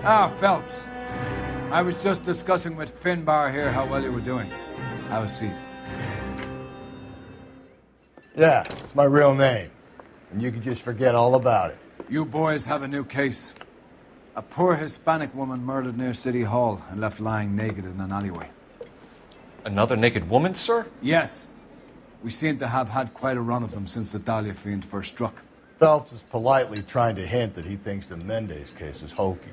Ah, Phelps. I was just discussing with Finbar here how well you were doing. Have a seat. Yeah, it's my real name. And you can just forget all about it. You boys have a new case. A poor Hispanic woman murdered near City Hall and left lying naked in an alleyway. Another naked woman, sir? Yes. We seem to have had quite a run of them since the Dahlia fiend first struck. Phelps is politely trying to hint that he thinks the Mendez case is hokey.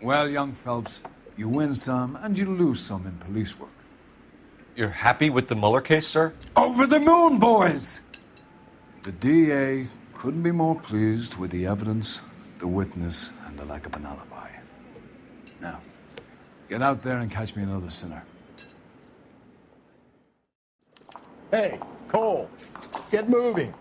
Well, young Phelps, you win some and you lose some in police work. You're happy with the Mueller case, sir? Over the moon, boys! The DA couldn't be more pleased with the evidence, the witness, and the lack of an alibi. Now, get out there and catch me another sinner. Hey, Cole, let's get moving.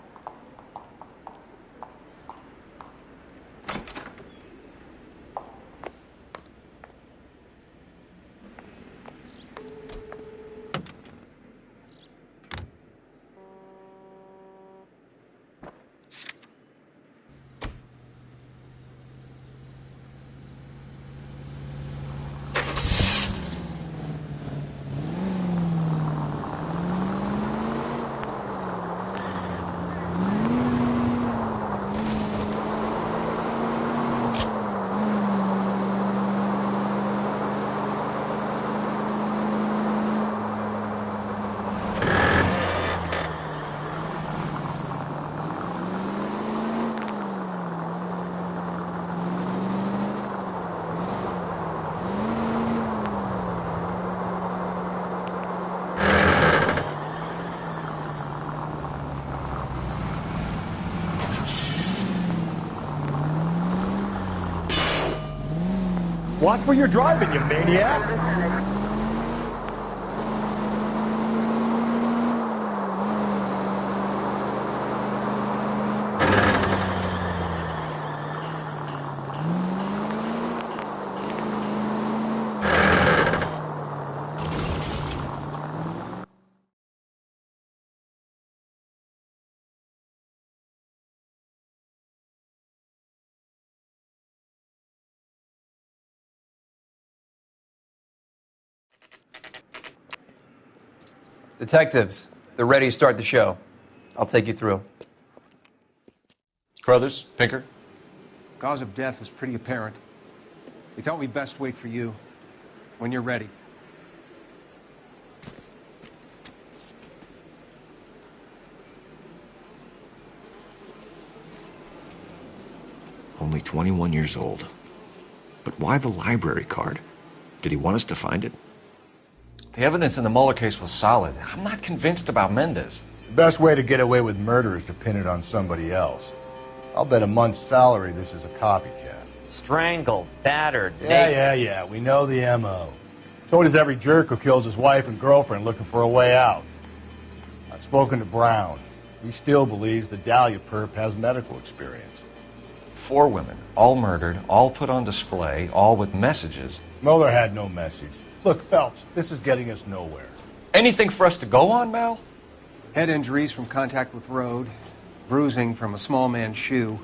Watch where you're driving, you maniac! Detectives, they're ready to start the show. I'll take you through. Crothers, Pinker? Cause of death is pretty apparent. We thought we'd best wait for you when you're ready. Only 21 years old. But why the library card? Did he want us to find it? The evidence in the Mueller case was solid. I'm not convinced about Mendez. The best way to get away with murder is to pin it on somebody else. I'll bet a month's salary this is a copycat. Strangled, battered, Yeah, we know the M.O. So does every jerk who kills his wife and girlfriend looking for a way out. I've spoken to Brown. He still believes the Dahlia perp has medical experience. 4 women, all murdered, all put on display, all with messages. Mueller had no message. Look, Phelps, this is getting us nowhere. Anything for us to go on, Mal? Head injuries from contact with road, bruising from a small man's shoe,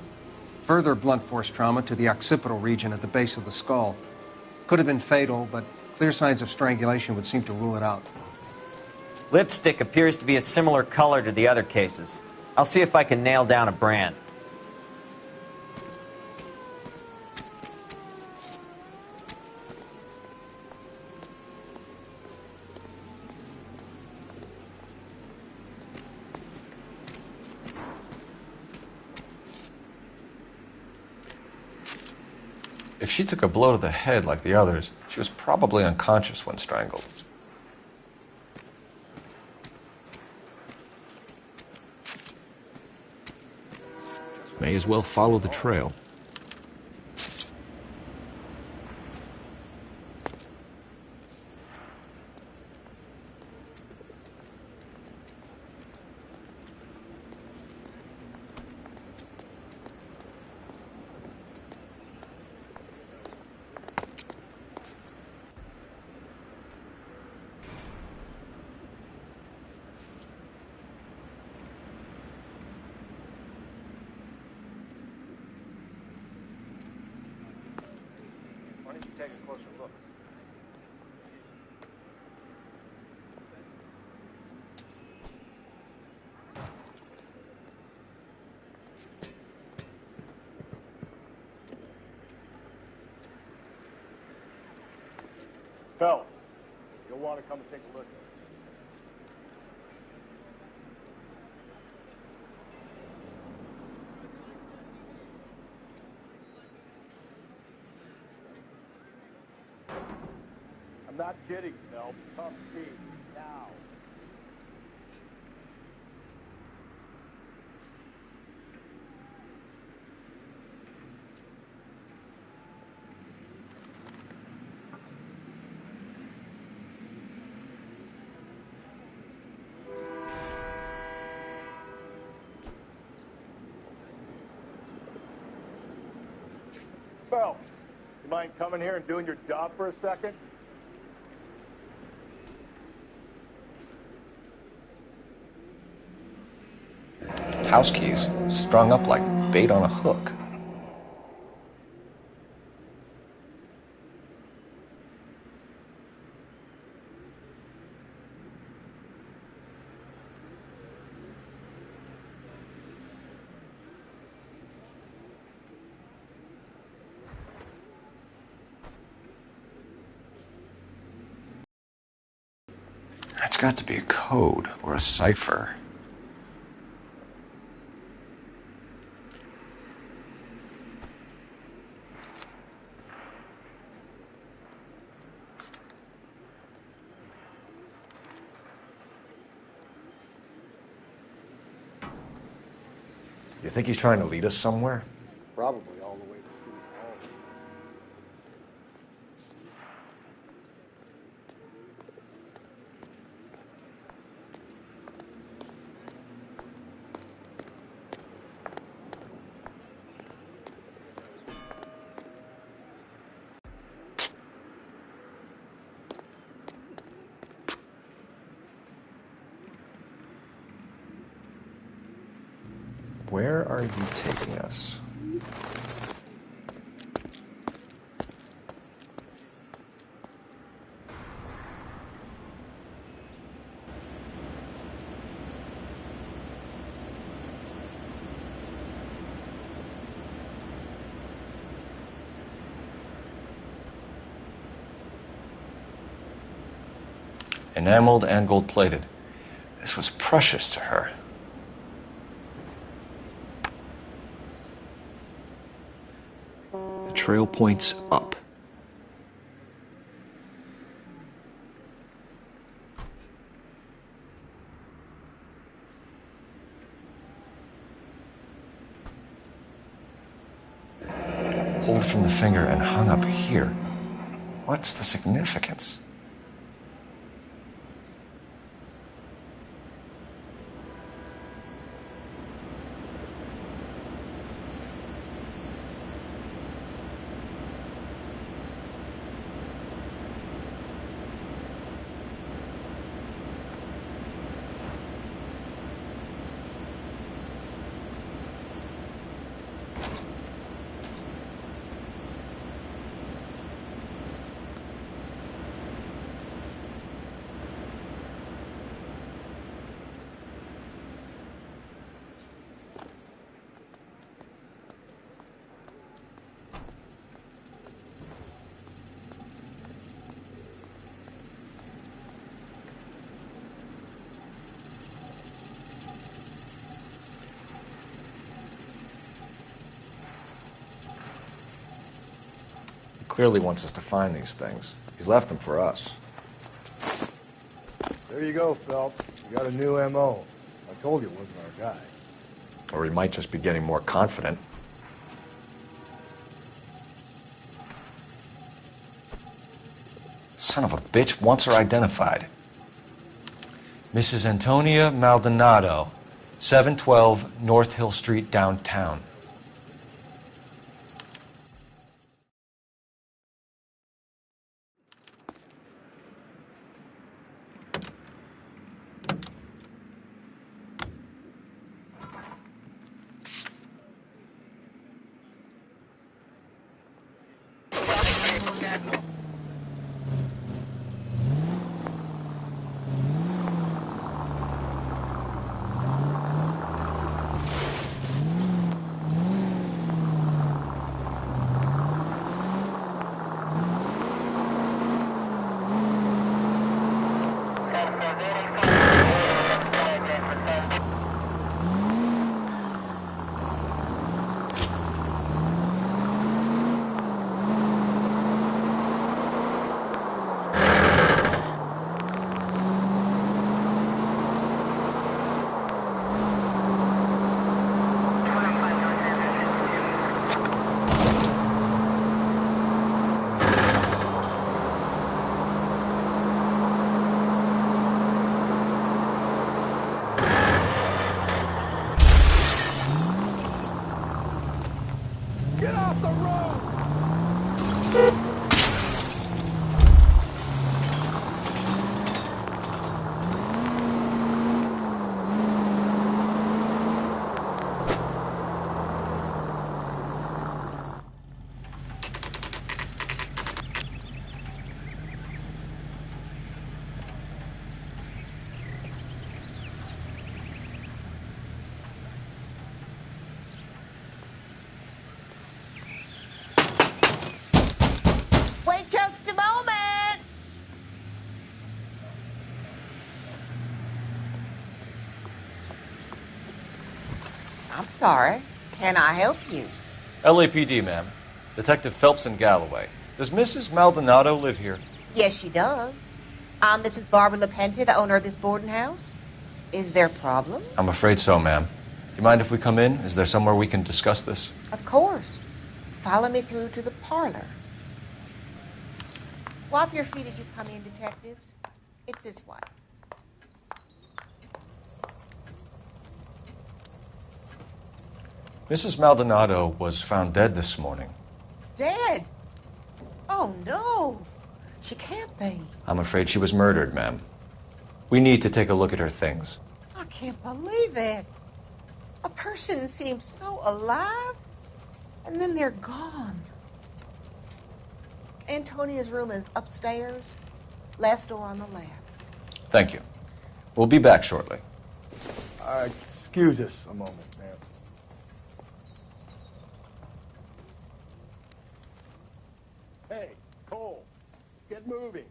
further blunt force trauma to the occipital region at the base of the skull. Could have been fatal, but clear signs of strangulation would seem to rule it out. Lipstick appears to be a similar color to the other cases. I'll see if I can nail down a brand. If she took a blow to the head like the others, she was probably unconscious when strangled. May as well follow the trail. don't you take a closer look? Phelps, you'll want to come and take a look. I'm not kidding, Phelps. Come see. Now. Phelps, you mind coming here and doing your job for a second? House keys strung up like bait on a hook. That's got to be a code or a cipher. You think he's trying to lead us somewhere? Probably all the way to City Hall. Where are you taking us? Enameled and gold-plated. This was precious to her. The trail points up. Pulled from the finger and hung up here. What's the significance? Clearly wants us to find these things. He's left them for us. There you go, Phelps. You got a new M.O. I told you it wasn't our guy. Or he might just be getting more confident. Son of a bitch wants her identified. Mrs. Antonia Maldonado, 712 North Hill Street, downtown. Wait just a moment. I'm sorry. Can I help you? LAPD, ma'am. Detective Phelps in Galloway. Does Mrs. Maldonado live here? Yes, she does. I'm Mrs. Barbara LaPente, the owner of this boarding house. Is there a problem? I'm afraid so, ma'am. Do you mind if we come in? Is there somewhere we can discuss this? Of course. Follow me through to the parlor. Wipe your feet as you come in, detectives. It's this way. Mrs. Maldonado was found dead this morning. Dead? Oh, no. She can't be. I'm afraid she was murdered, ma'am. We need to take a look at her things. I can't believe it. A person seems so alive, and then they're gone. Antonia's room is upstairs, last door on the left. Thank you. We'll be back shortly. Excuse us a moment, ma'am. Hey, Cole, let's get moving.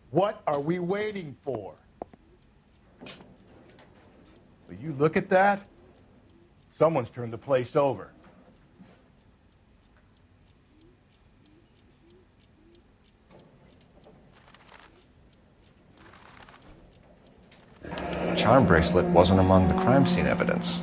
What are we waiting for? Will you look at that? Someone's turned the place over. The charm bracelet wasn't among the crime scene evidence.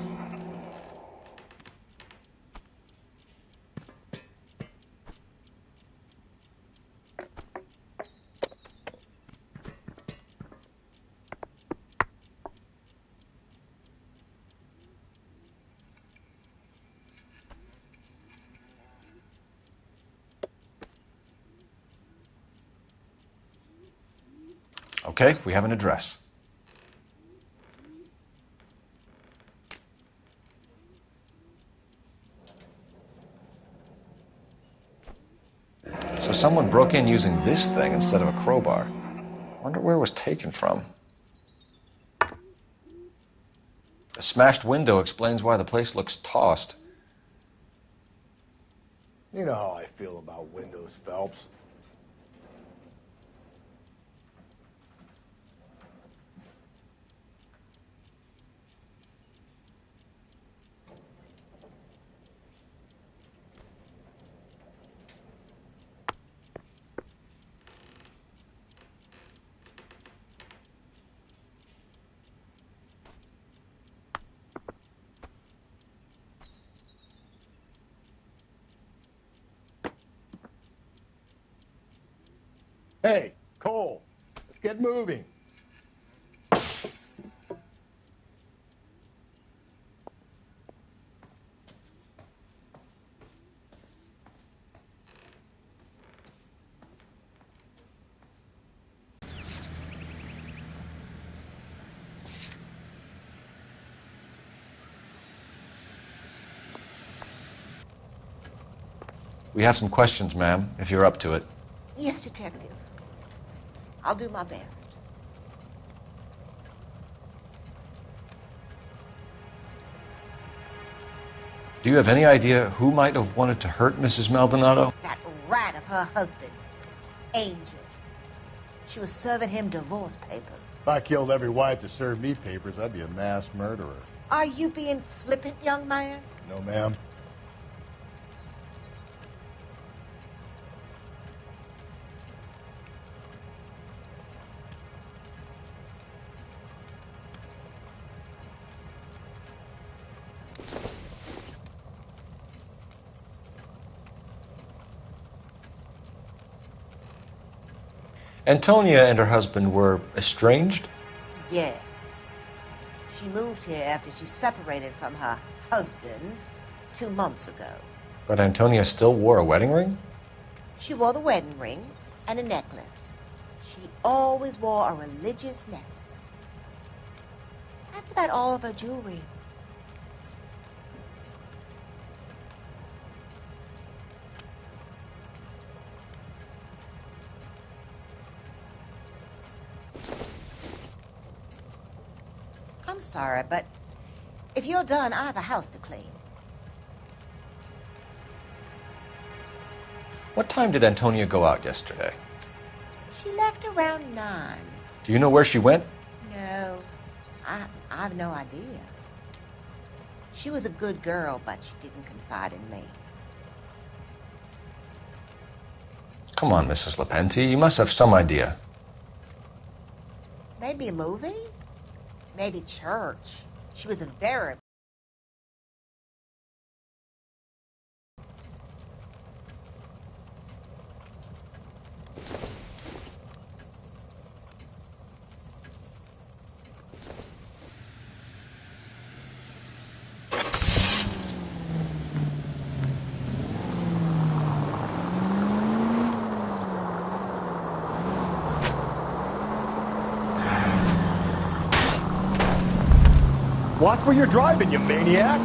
Okay, we have an address. So someone broke in using this thing instead of a crowbar. Wonder where it was taken from. The smashed window explains why the place looks tossed. You know how I feel about windows, Phelps. Hey, Cole, let's get moving. We have some questions, ma'am, if you're up to it. Yes, Detective. I'll do my best. Do you have any idea who might have wanted to hurt Mrs. Maldonado? That rat of her husband, Angel. She was serving him divorce papers. If I killed every wife to serve me papers, I'd be a mass murderer. Are you being flippant, young man? No, ma'am. Antonia and her husband were estranged? Yes. She moved here after she separated from her husband 2 months ago. But Antonia still wore a wedding ring? She wore the wedding ring and a necklace. She always wore a religious necklace. That's about all of her jewelry. I'm sorry, but if you're done, I have a house to clean. What time did Antonia go out yesterday? She left around 9. Do you know where she went? No, I have no idea. She was a good girl, but she didn't confide in me. Come on, Mrs. Lepenti, you must have some idea. Maybe a movie? Maybe church. She was a very... Watch where you're driving, you maniac!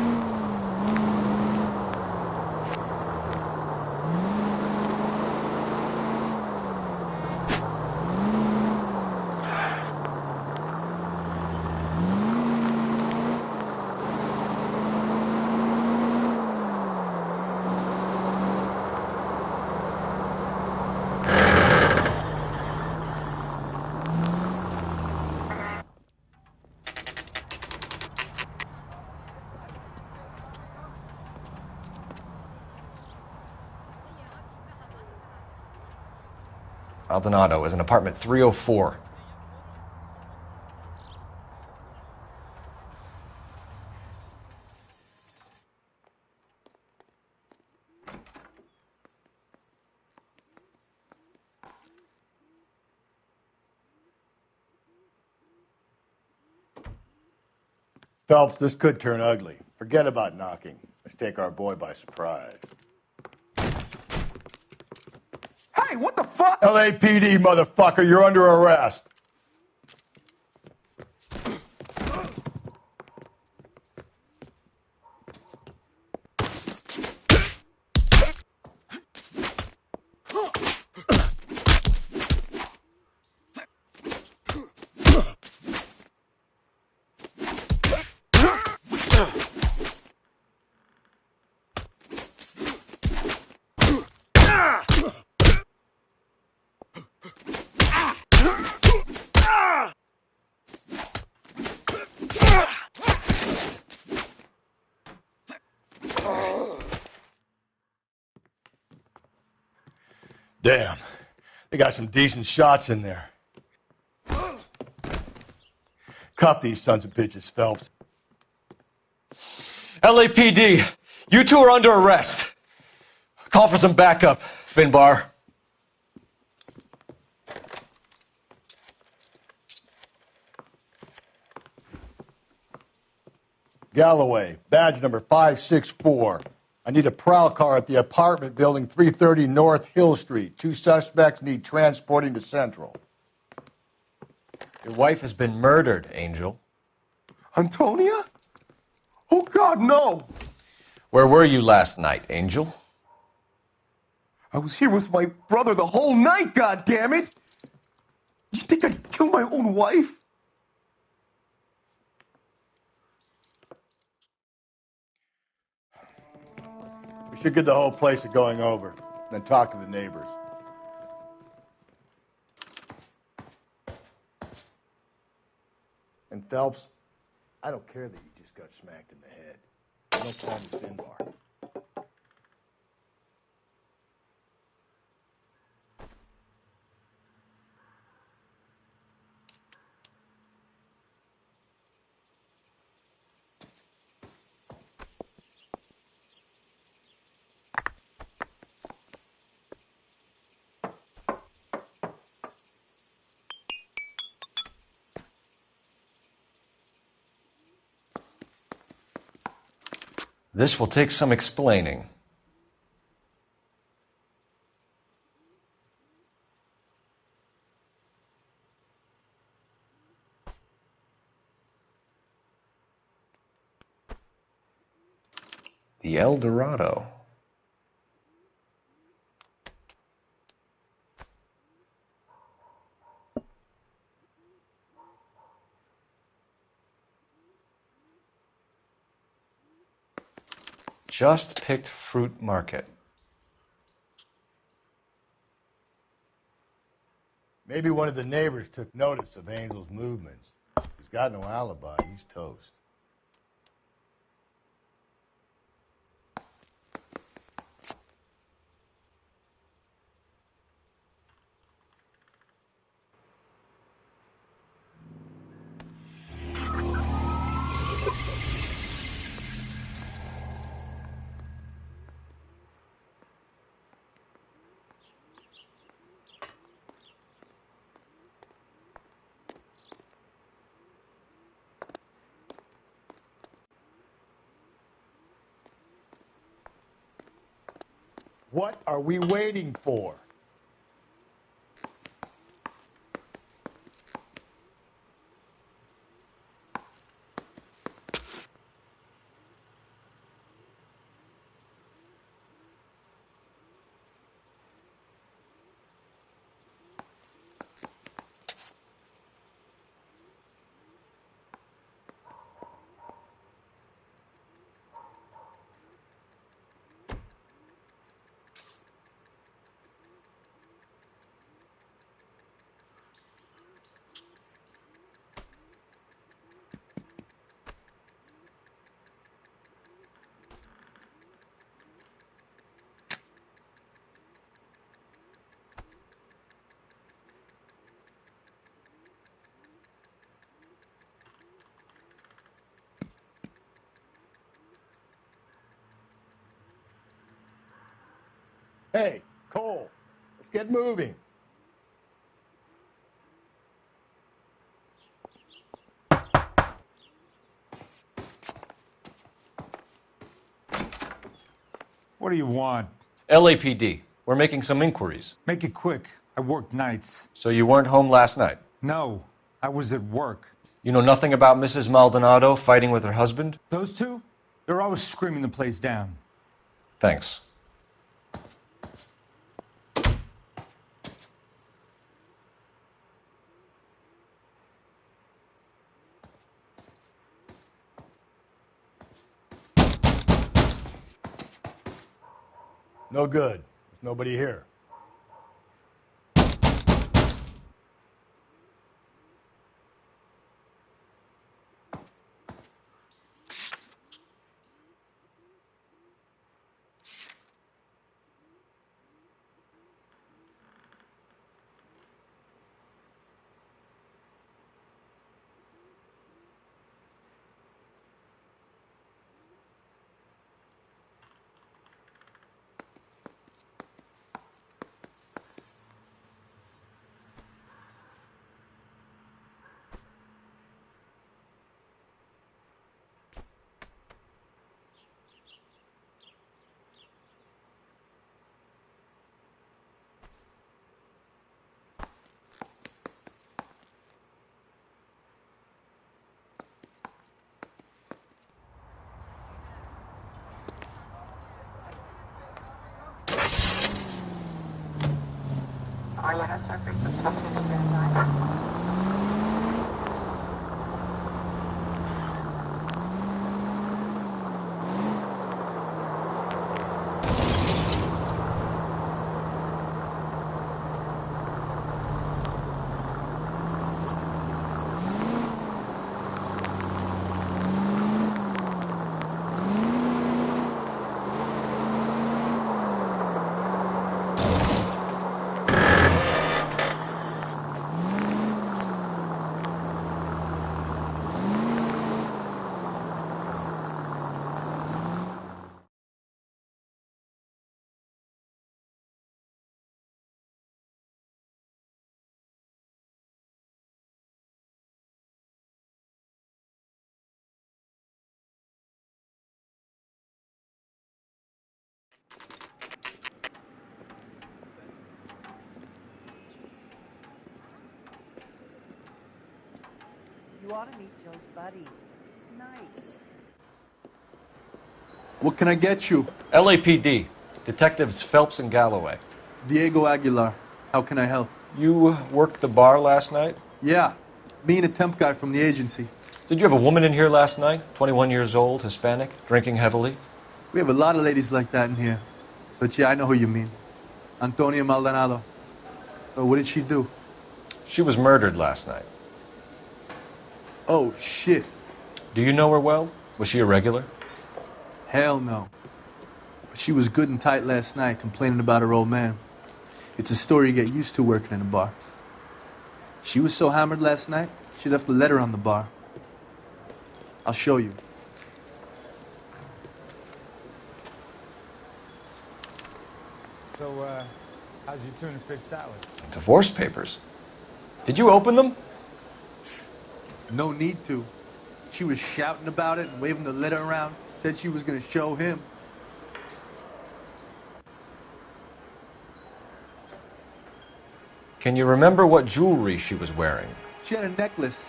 Maldonado is in apartment 304. Phelps, this could turn ugly. Forget about knocking. Let's take our boy by surprise. Hey, what the fuck? LAPD, motherfucker, you're under arrest. Damn. They got some decent shots in there. Cuff these sons of bitches, Phelps. LAPD, you two are under arrest. Call for some backup, Finbar. Galloway, badge number 564. I need a prowl car at the apartment building 330 North Hill Street. 2 suspects need transporting to Central. Your wife has been murdered, Angel. Antonia? Oh, God, no! Where were you last night, Angel? I was here with my brother the whole night, goddammit! You think I'd kill my own wife? We should get the whole place a going over, then talk to the neighbors. And Phelps, I don't care that you just got smacked in the head. Don't call me Finbar. This will take some explaining. The El Dorado. Just picked fruit market. Maybe one of the neighbors took notice of Angel's movements. He's got no alibi. He's toast. What are we waiting for? Hey, Cole, let's get moving. What do you want? LAPD. We're making some inquiries. Make it quick. I work nights. So you weren't home last night? No, I was at work. You know nothing about Mrs. Maldonado fighting with her husband? Those two? They're always screaming the place down. Thanks. No good. There's nobody here. You ought to meet Joe's buddy. He's nice. What can I get you? LAPD. Detectives Phelps and Galloway. Diego Aguilar. How can I help? You worked the bar last night? Yeah. Me and a temp guy from the agency. Did you have a woman in here last night? 21 years old, Hispanic, drinking heavily? We have a lot of ladies like that in here. But yeah, I know who you mean. Antonia Maldonado. Oh, what did she do? She was murdered last night. Oh, shit. Do you know her well? Was she a regular? Hell no. But she was good and tight last night, complaining about her old man. It's a story you get used to working in a bar. She was so hammered last night, she left a letter on the bar. I'll show you. So, how's your tuna fish salad? Divorce papers. Did you open them? No need to. She was shouting about it and waving the letter around. Said she was going to show him. Can you remember what jewelry she was wearing? She had a necklace.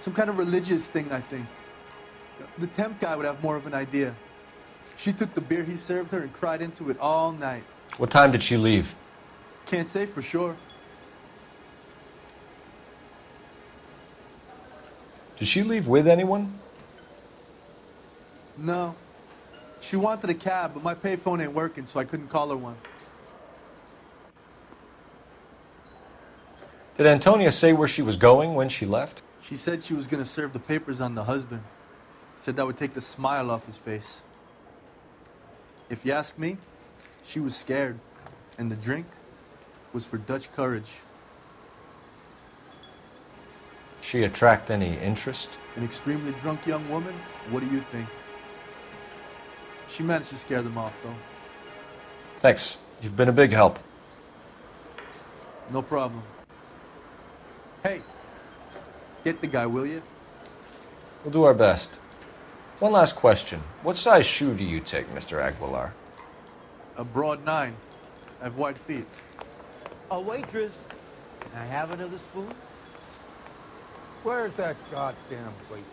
Some kind of religious thing, I think. The temp guy would have more of an idea. She took the beer he served her and cried into it all night. What time did she leave? Can't say for sure. Did she leave with anyone? No. She wanted a cab, but my payphone ain't working, so I couldn't call her one. Did Antonia say where she was going when she left? She said she was going to serve the papers on the husband. Said that would take the smile off his face. If you ask me, she was scared. And the drink was for Dutch courage. She attract any interest? An extremely drunk young woman? What do you think? She managed to scare them off, though. Thanks. You've been a big help. No problem. Hey, get the guy, will you? We'll do our best. One last question. What size shoe do you take, Mr. Aguilar? A broad 9. I have wide feet. A waitress. Can I have another spoon? Where's that goddamn waitress?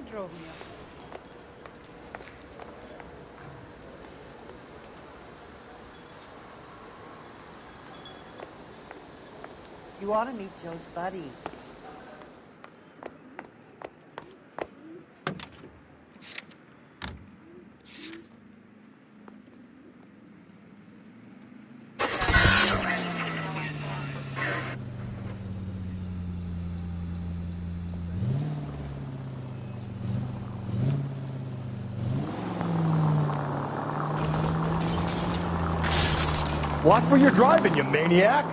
He drove me up. You ought to meet Joe's buddy. Watch where you're driving, you maniac!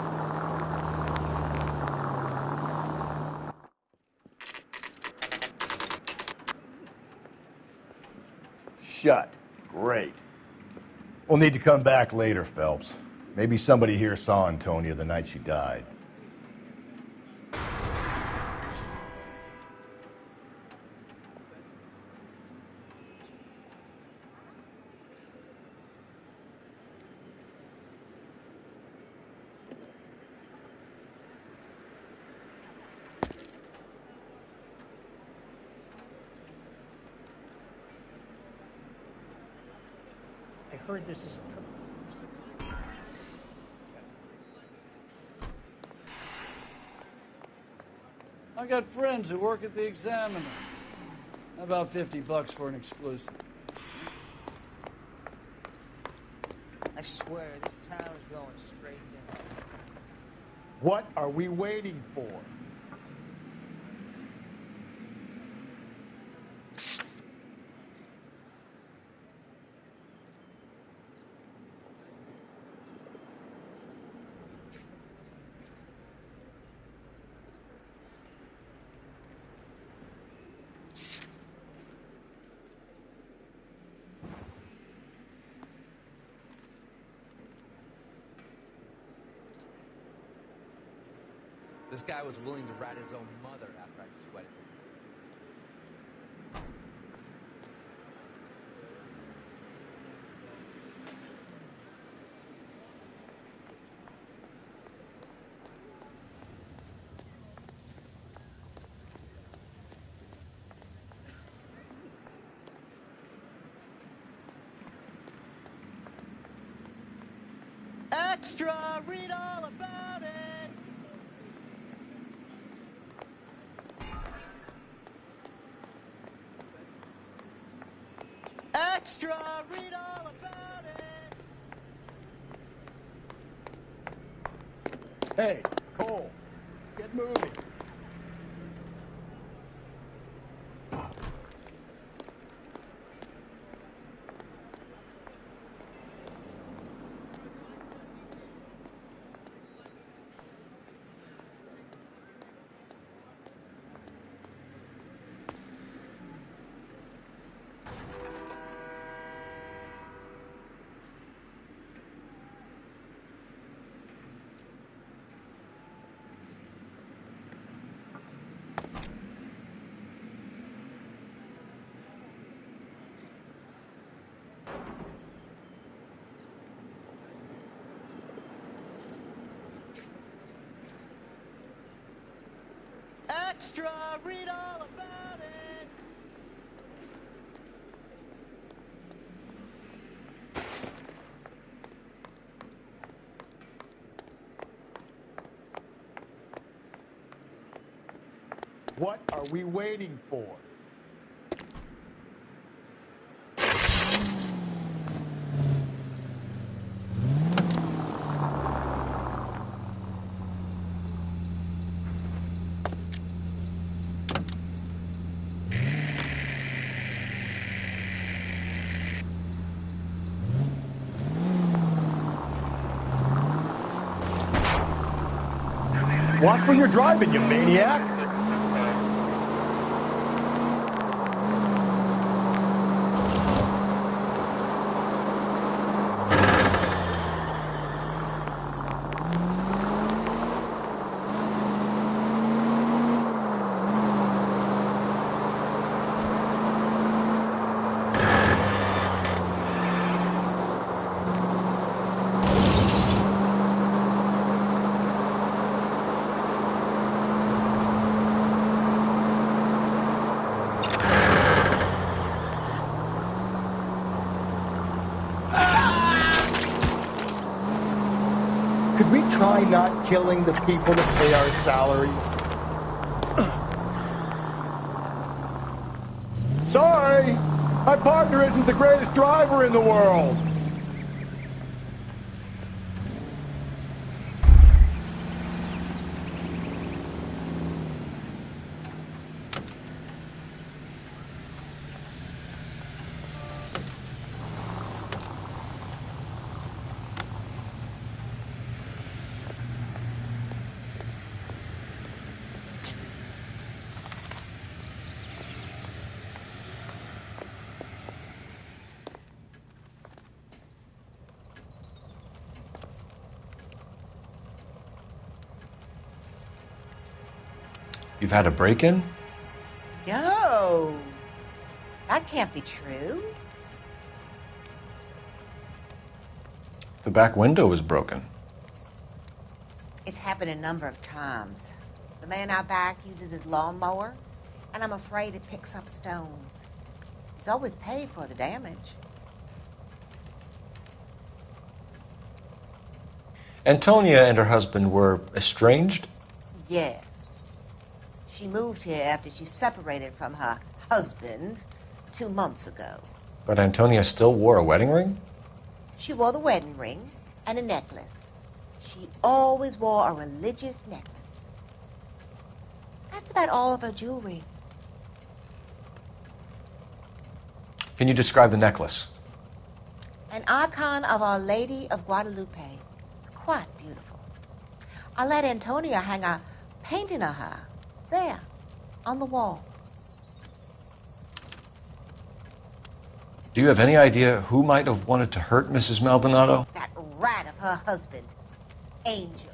Shut. Great. We'll need to come back later, Phelps. Maybe somebody here saw Antonia the night she died. heard this is a triple. I got friends who work at the Examiner. About $50 for an exclusive. I swear, this town is going straight to hell. What are we waiting for? This guy was willing to rat his own mother after I sweated him. Extra! Read all about it! Extra! Read all about it! Hey, Cole, let's get moving. Extra! Read all about it! What are we waiting for? Watch when you're driving, you maniac! Could we try not killing the people that pay our salaries? Sorry, my partner isn't the greatest driver in the world. You've had a break-in? No. That can't be true. The back window was broken. It's happened a number of times. The man out back uses his lawnmower, and I'm afraid it picks up stones. He's always paid for the damage. Antonia and her husband were estranged? Yes. She moved here after she separated from her husband 2 months ago. But Antonia still wore a wedding ring? She wore the wedding ring and a necklace. She always wore a religious necklace. That's about all of her jewelry. Can you describe the necklace? An icon of Our Lady of Guadalupe. It's quite beautiful. I let Antonia hang a painting of her there on the wall. Do you have any idea who might have wanted to hurt Mrs. Maldonado? That rat of her husband, Angel.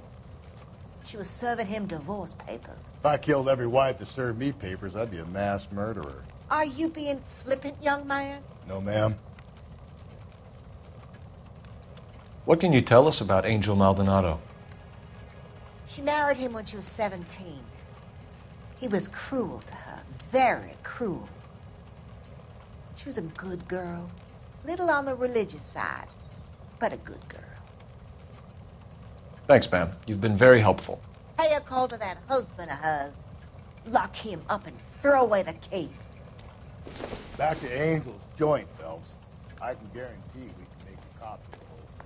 She was serving him divorce papers. If I killed every wife to serve me papers, I'd be a mass murderer. Are you being flippant, young man? No, ma'am. What can you tell us about Angel Maldonado? She married him when she was 17. He was cruel to her, very cruel. She was a good girl, little on the religious side, but a good girl. Thanks, ma'am. You've been very helpful. Pay a call to that husband of hers. Lock him up and throw away the key. Back to Angel's joint, Phelps. I can guarantee we can make a copy of the whole thing.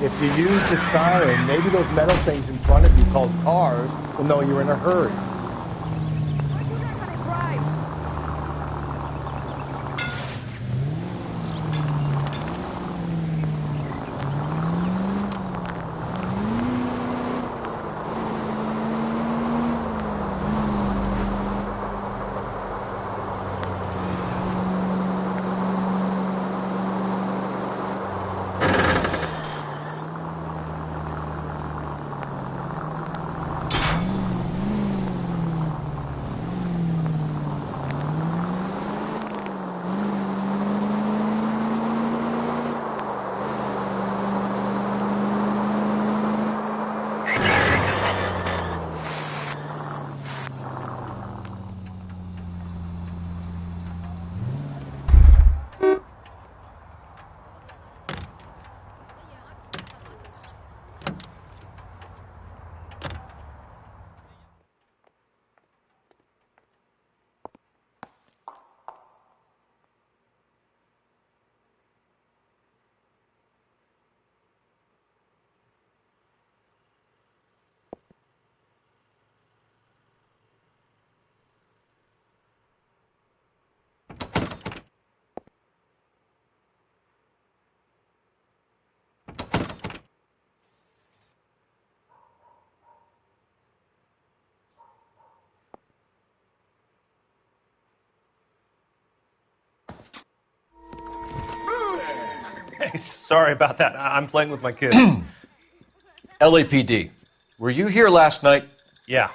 If you use the siren, maybe those metal things in front of you called cars will know you're in a hurry. Hey, sorry about that. I'm playing with my kids. LAPD, were you here last night? Yeah.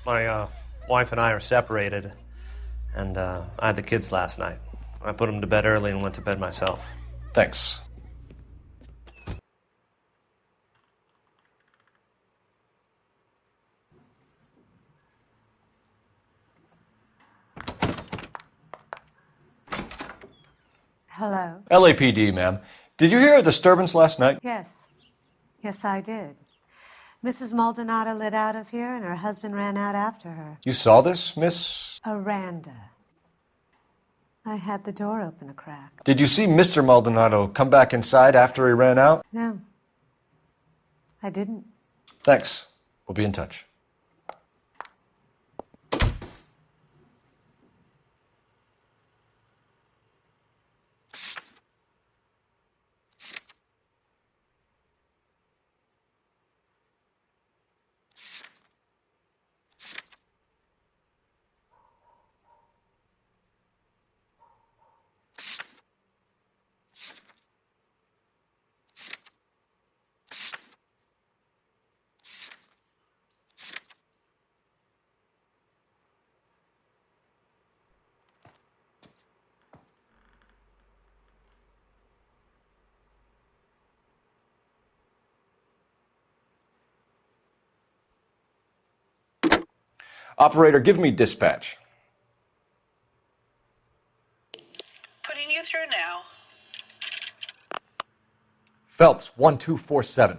My wife and I are separated, and I had the kids last night. I put them to bed early and went to bed myself. Thanks. Hello? LAPD, ma'am. Did you hear a disturbance last night? Yes. Yes, I did. Mrs. Maldonado lit out of here, and her husband ran out after her. You saw this, Miss? Aranda. I had the door open a crack. Did you see Mr. Maldonado come back inside after he ran out? No. I didn't. Thanks. We'll be in touch. Operator, give me dispatch. Putting you through now. Phelps, 1247.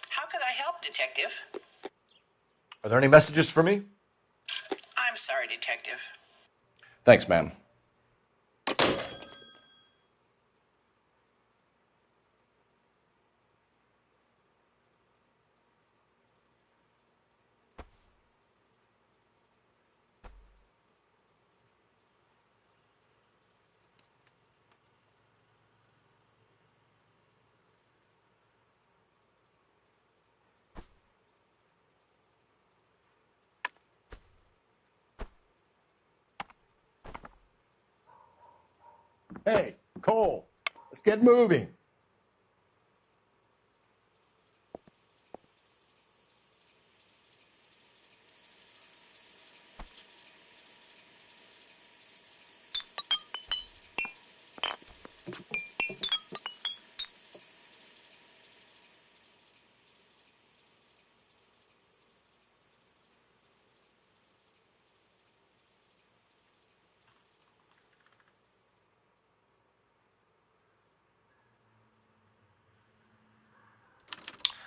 How could I help, Detective? Are there any messages for me? I'm sorry, Detective. Thanks, ma'am. Hey, Cole, let's get moving.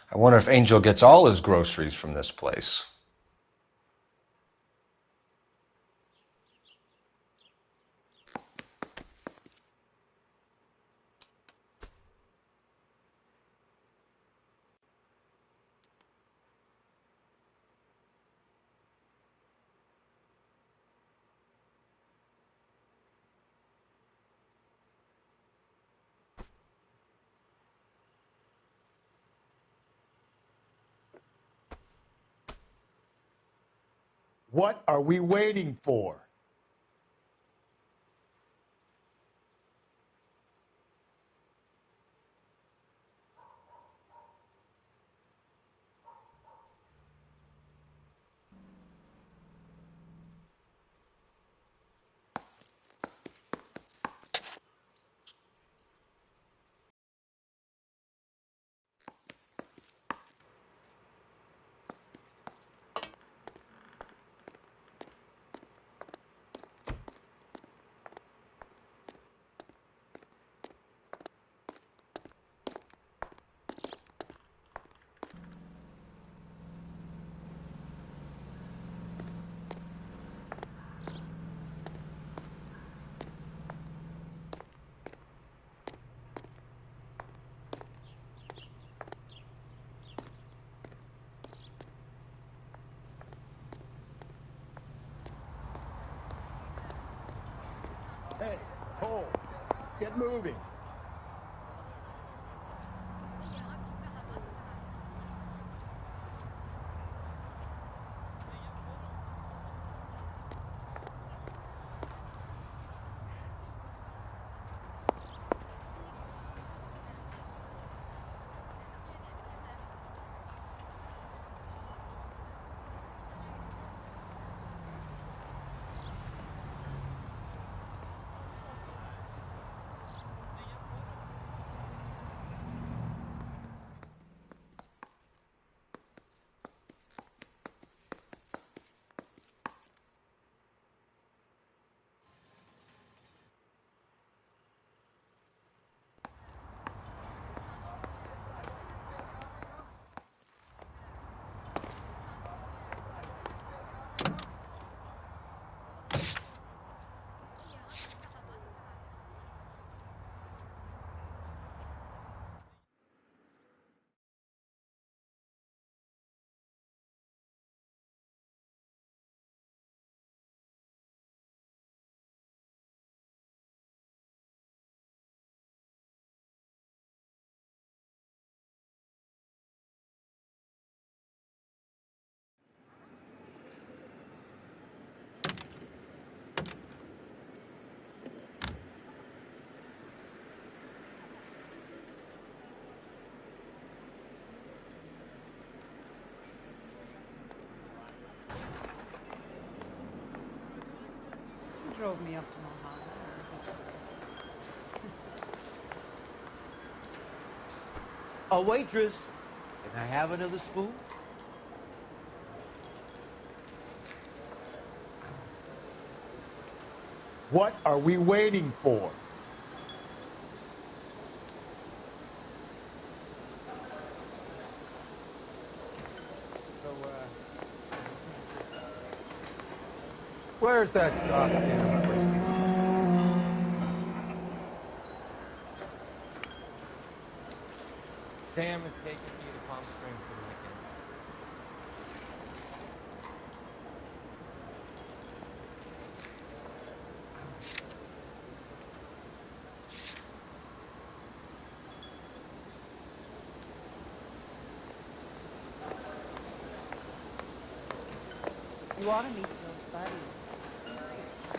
I wonder if Angel gets all his groceries from this place. What are we waiting for? Hey, Cole, let's get moving. Drove me up to Mojave. A waitress, can I have another spoon? What are we waiting for? Where's that goddamn whiskey? Sam is taking me to Palm Springs for the weekend. You ought to meet Joe's buddy. He's nice.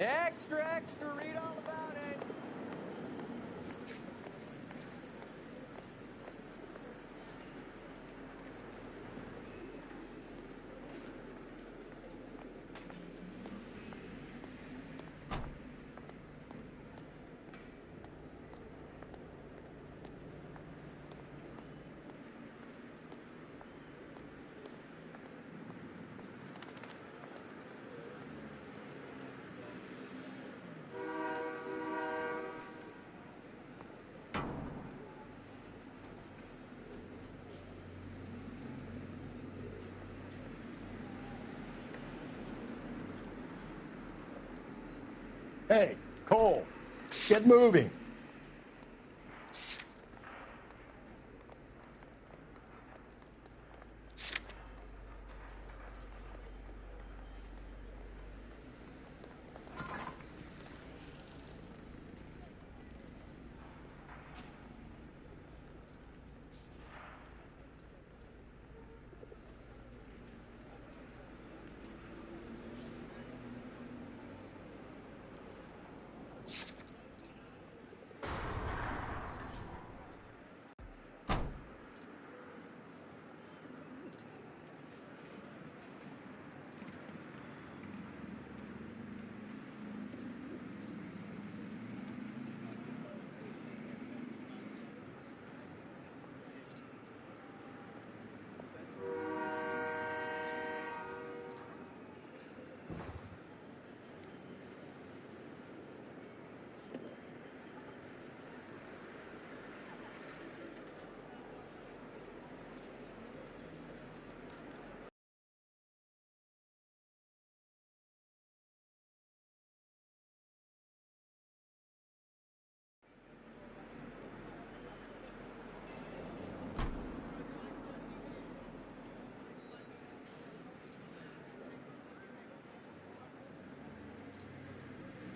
Extra, extra, read all about it. Hey, Cole, get moving.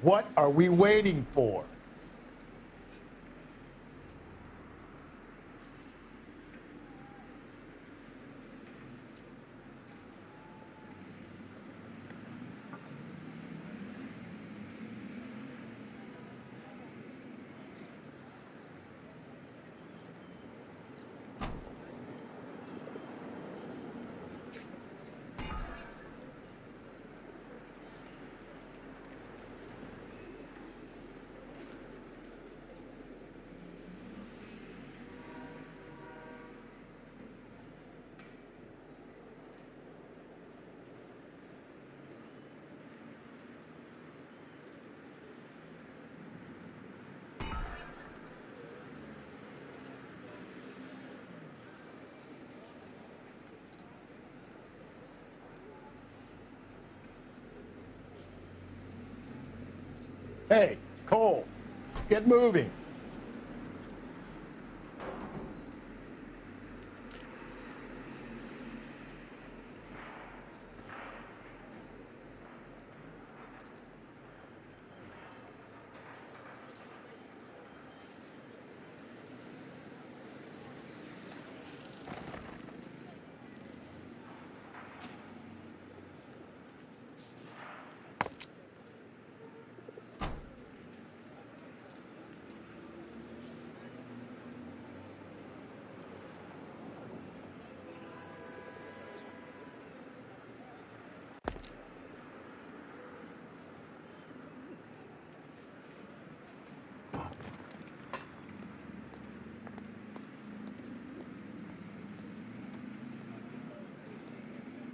What are we waiting for? Hey, Cole, let's get moving.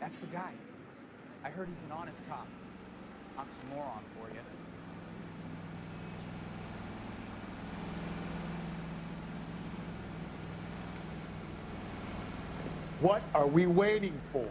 That's the guy. I heard he's an honest cop. Oxymoron for you. What are we waiting for?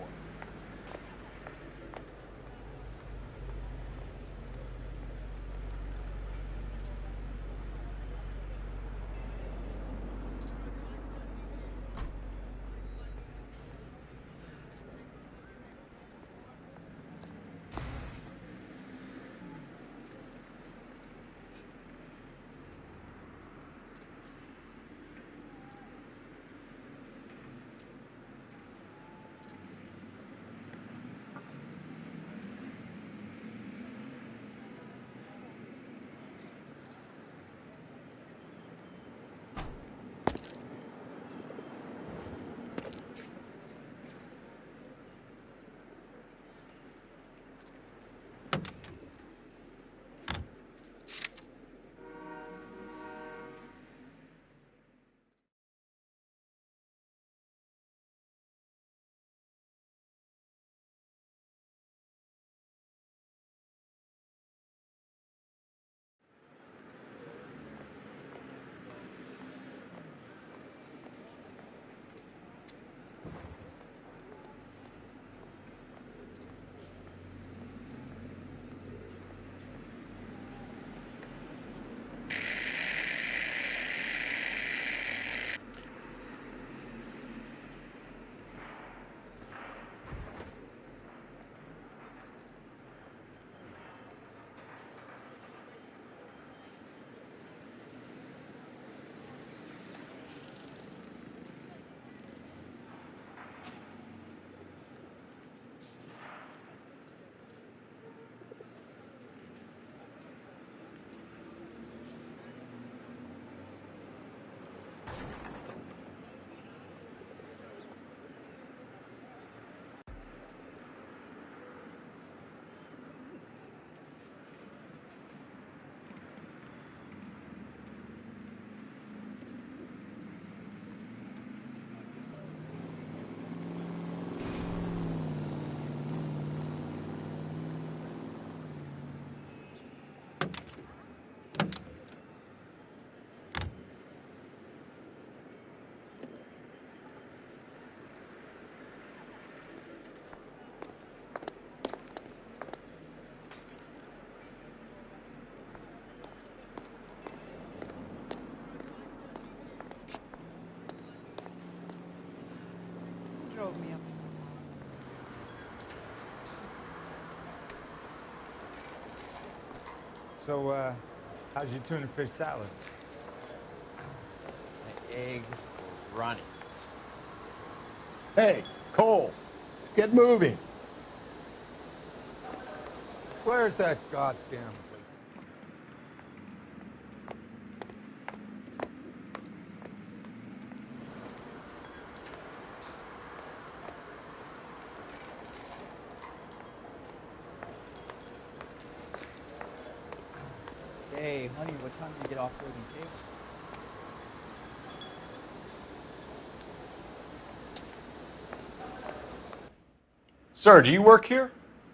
Drove me up. So, how's your tuna fish salad? The eggs were running. Hey, Cole, let's get moving. Where's that goddamn weight? Say, honey, what time do you get off waiting table? Sir, do you work here?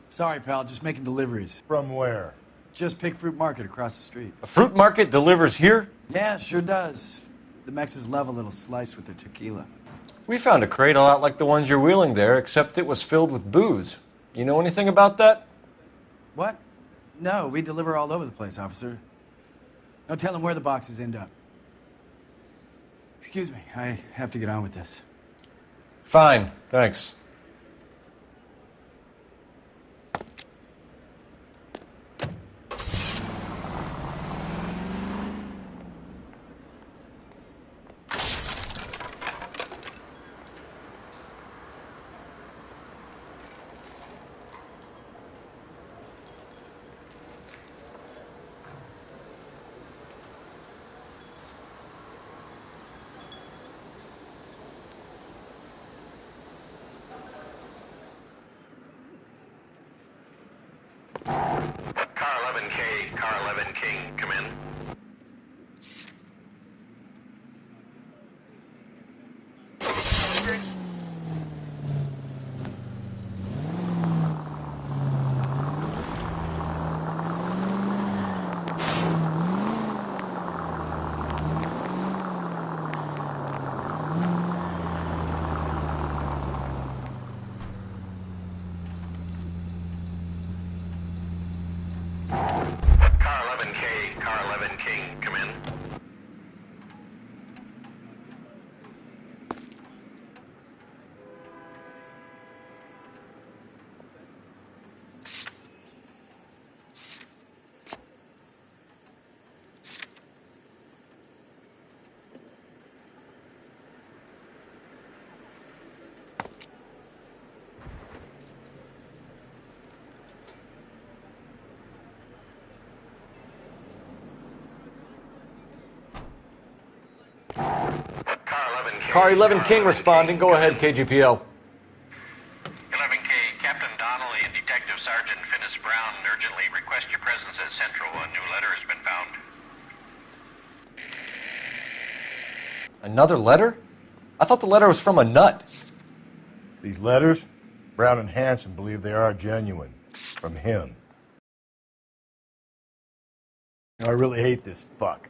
Sorry, pal, just making deliveries. From where? Just Pig Fruit Market across the street. A fruit market delivers here? Yeah, sure does. The Mexes love a little slice with their tequila. We found a crate a lot like the ones you're wheeling there, except it was filled with booze. You know anything about that? What? No, we deliver all over the place, officer. Don't tell them where the boxes end up. Excuse me, I have to get on with this. Fine, thanks. Car 11K, Car 11 King, come in. Car 11K, Car 11 King, come in. Car 11 King responding. Go ahead, KGPL. 11K, Captain Donnelly and Detective Sergeant Finis Brown urgently request your presence at Central. A new letter has been found. Another letter? I thought the letter was from a nut. These letters, Brown and Hanson believe they are genuine. From him. I really hate this fuck.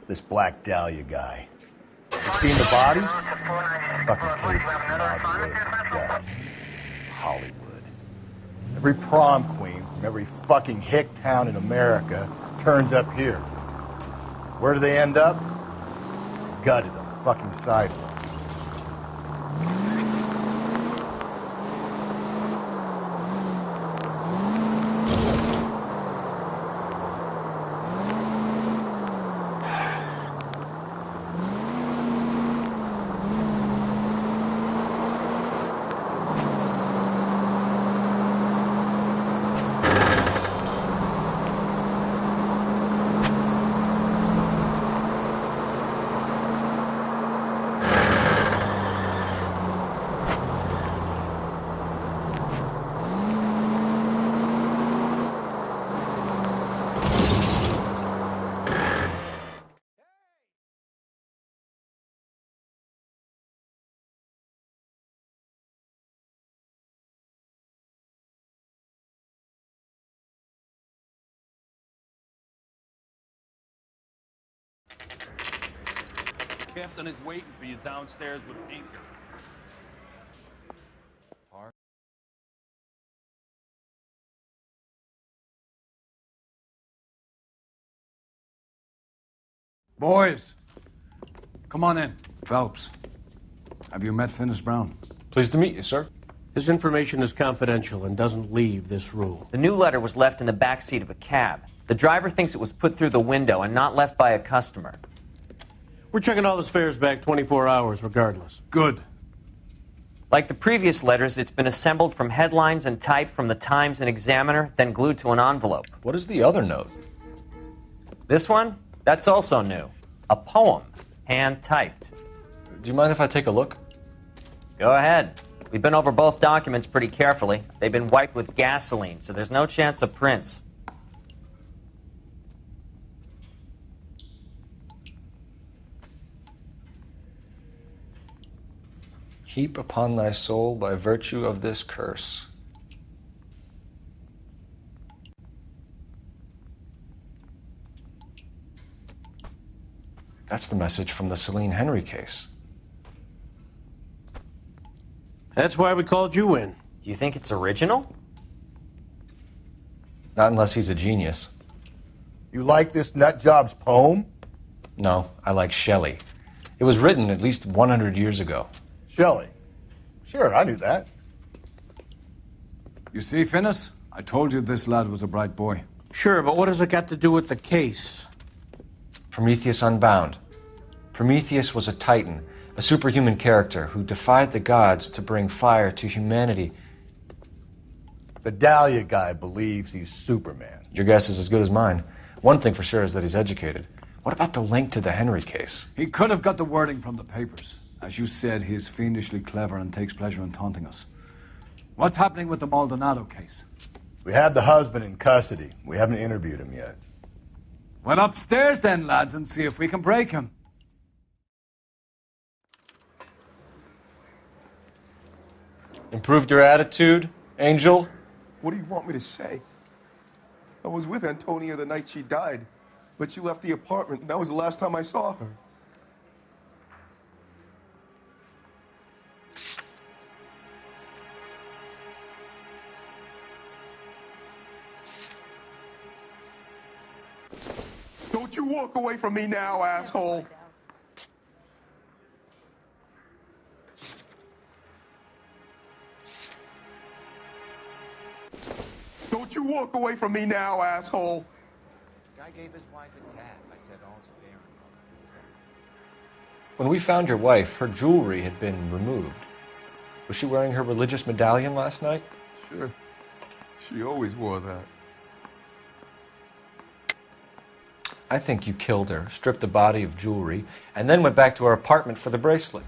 This Black Dahlia guy. You seen the body? Fucking case was inaugurated. Yes. Hollywood. Every prom queen from every fucking hick town in America turns up here. Where do they end up? Gutted on the fucking sidewalk. Captain is waiting for you downstairs with Anchor. Boys, come on in. Phelps, have you met Finis Brown? Pleased to meet you, sir. His information is confidential and doesn't leave this room. The new letter was left in the back seat of a cab. The driver thinks it was put through the window and not left by a customer. We're checking all his fares back 24 hours regardless. Good. Like the previous letters, it's been assembled from headlines and typed from the Times and Examiner, then glued to an envelope. What is the other note? This one? That's also new. A poem, hand-typed. Do you mind if I take a look? Go ahead. We've been over both documents pretty carefully. They've been wiped with gasoline, so there's no chance of prints. Heap upon thy soul by virtue of this curse. That's the message from the Celine Henry case. That's why we called you in. Do you think it's original? Not unless he's a genius. You like this nutjob's poem? No, I like Shelley. It was written at least 100 years ago. Shelley? Sure, I knew that. You see, Finnis? I told you this lad was a bright boy. Sure, but what has it got to do with the case? Prometheus Unbound. Prometheus was a titan, a superhuman character who defied the gods to bring fire to humanity. The Dahlia guy believes he's Superman. Your guess is as good as mine. One thing for sure is that he's educated. What about the link to the Henry case? He could have got the wording from the papers. As you said, he is fiendishly clever and takes pleasure in taunting us. What's happening with the Maldonado case? We have the husband in custody. We haven't interviewed him yet. Well, upstairs then, lads, and see if we can break him. Improved your attitude, Angel? What do you want me to say? I was with Antonia the night she died, but she left the apartment, and that was the last time I saw her. Don't you walk away from me now, asshole! Don't you walk away from me now, asshole! Guy gave his wife a tap. I said all's fair. When we found your wife, her jewelry had been removed. Was she wearing her religious medallion last night? Sure. She always wore that. I think you killed her, stripped the body of jewelry, and then went back to her apartment for the bracelet.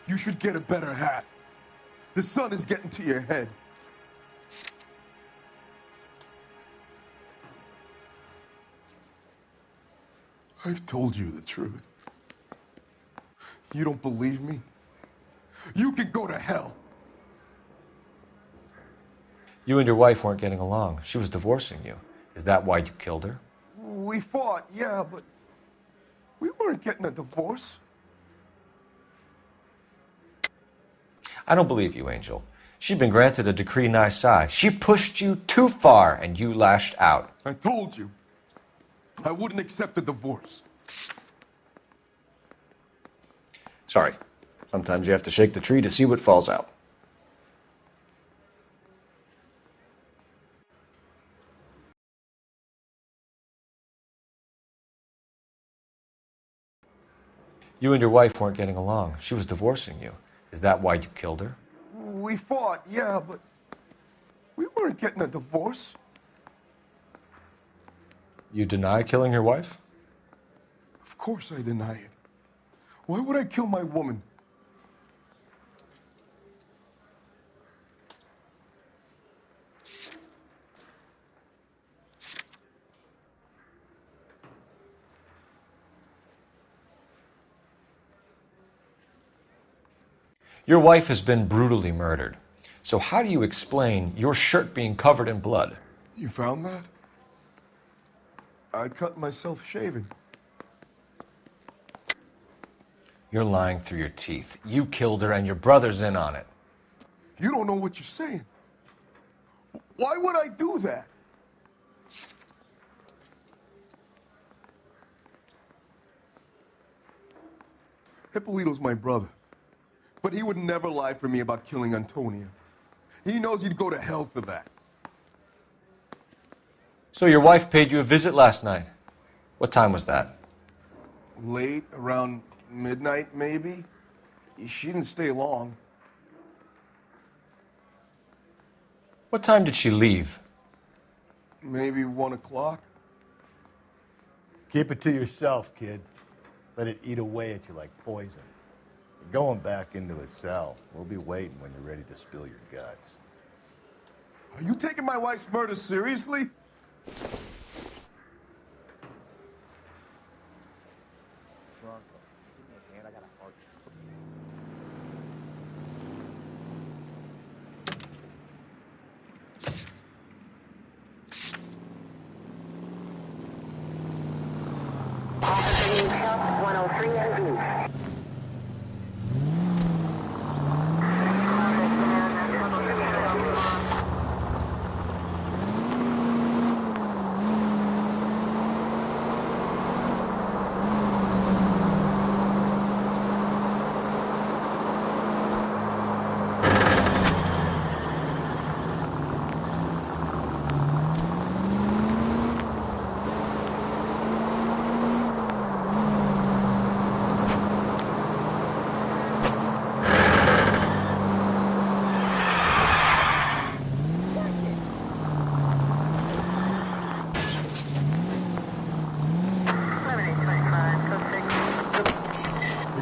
You should get a better hat. The sun is getting to your head. I've told you the truth. You don't believe me? You can go to hell. You and your wife weren't getting along. She was divorcing you. Is that why you killed her? We fought, yeah, but we weren't getting a divorce. I don't believe you, Angel. She'd been granted a decree nisi. She pushed you too far, and you lashed out. I told you. I wouldn't accept a divorce. Sorry. Sometimes you have to shake the tree to see what falls out. You and your wife weren't getting along. She was divorcing you. Is that why you killed her? We fought, yeah, but we weren't getting a divorce. You deny killing your wife? Of course I deny it. Why would I kill my woman? Your wife has been brutally murdered. So how do you explain your shirt being covered in blood? You found that? I cut myself shaving. You're lying through your teeth. You killed her and your brother's in on it. You don't know what you're saying. Why would I do that? Hippolito's my brother. But he would never lie for me about killing Antonia. He knows he'd go to hell for that. So your wife paid you a visit last night. What time was that? Late, around midnight, maybe. She didn't stay long. What time did she leave? Maybe 1 o'clock. Keep it to yourself, kid. Let it eat away at you like poison. You're going back into a cell. We'll be waiting when you're ready to spill your guts. Are you taking my wife's murder seriously?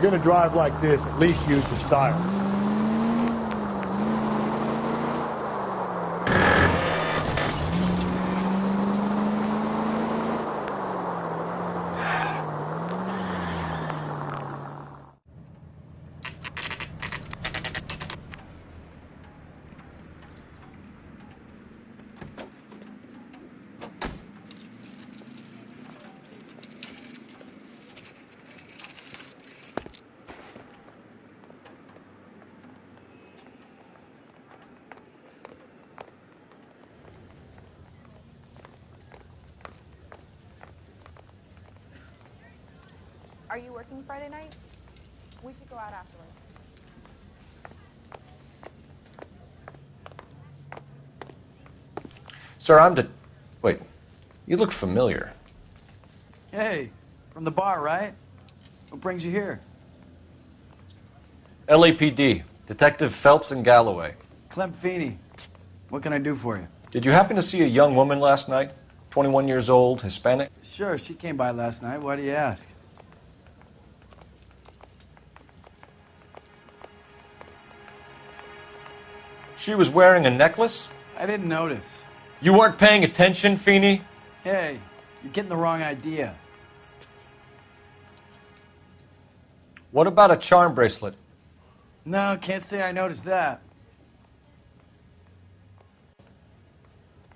going to drive like this, at least use the siren. Are you working Friday night? We should go out afterwards. Sir, Wait, you look familiar. Hey, from the bar, right? What brings you here? LAPD, Detective Phelps and Galloway. Clem Feeney. What can I do for you? Did you happen to see a young woman last night? 21 years old, Hispanic? Sure, she came by last night. Why do you ask? She was wearing a necklace? I didn't notice. You weren't paying attention, Feeney? Hey, you're getting the wrong idea. What about a charm bracelet? No, can't say I noticed that.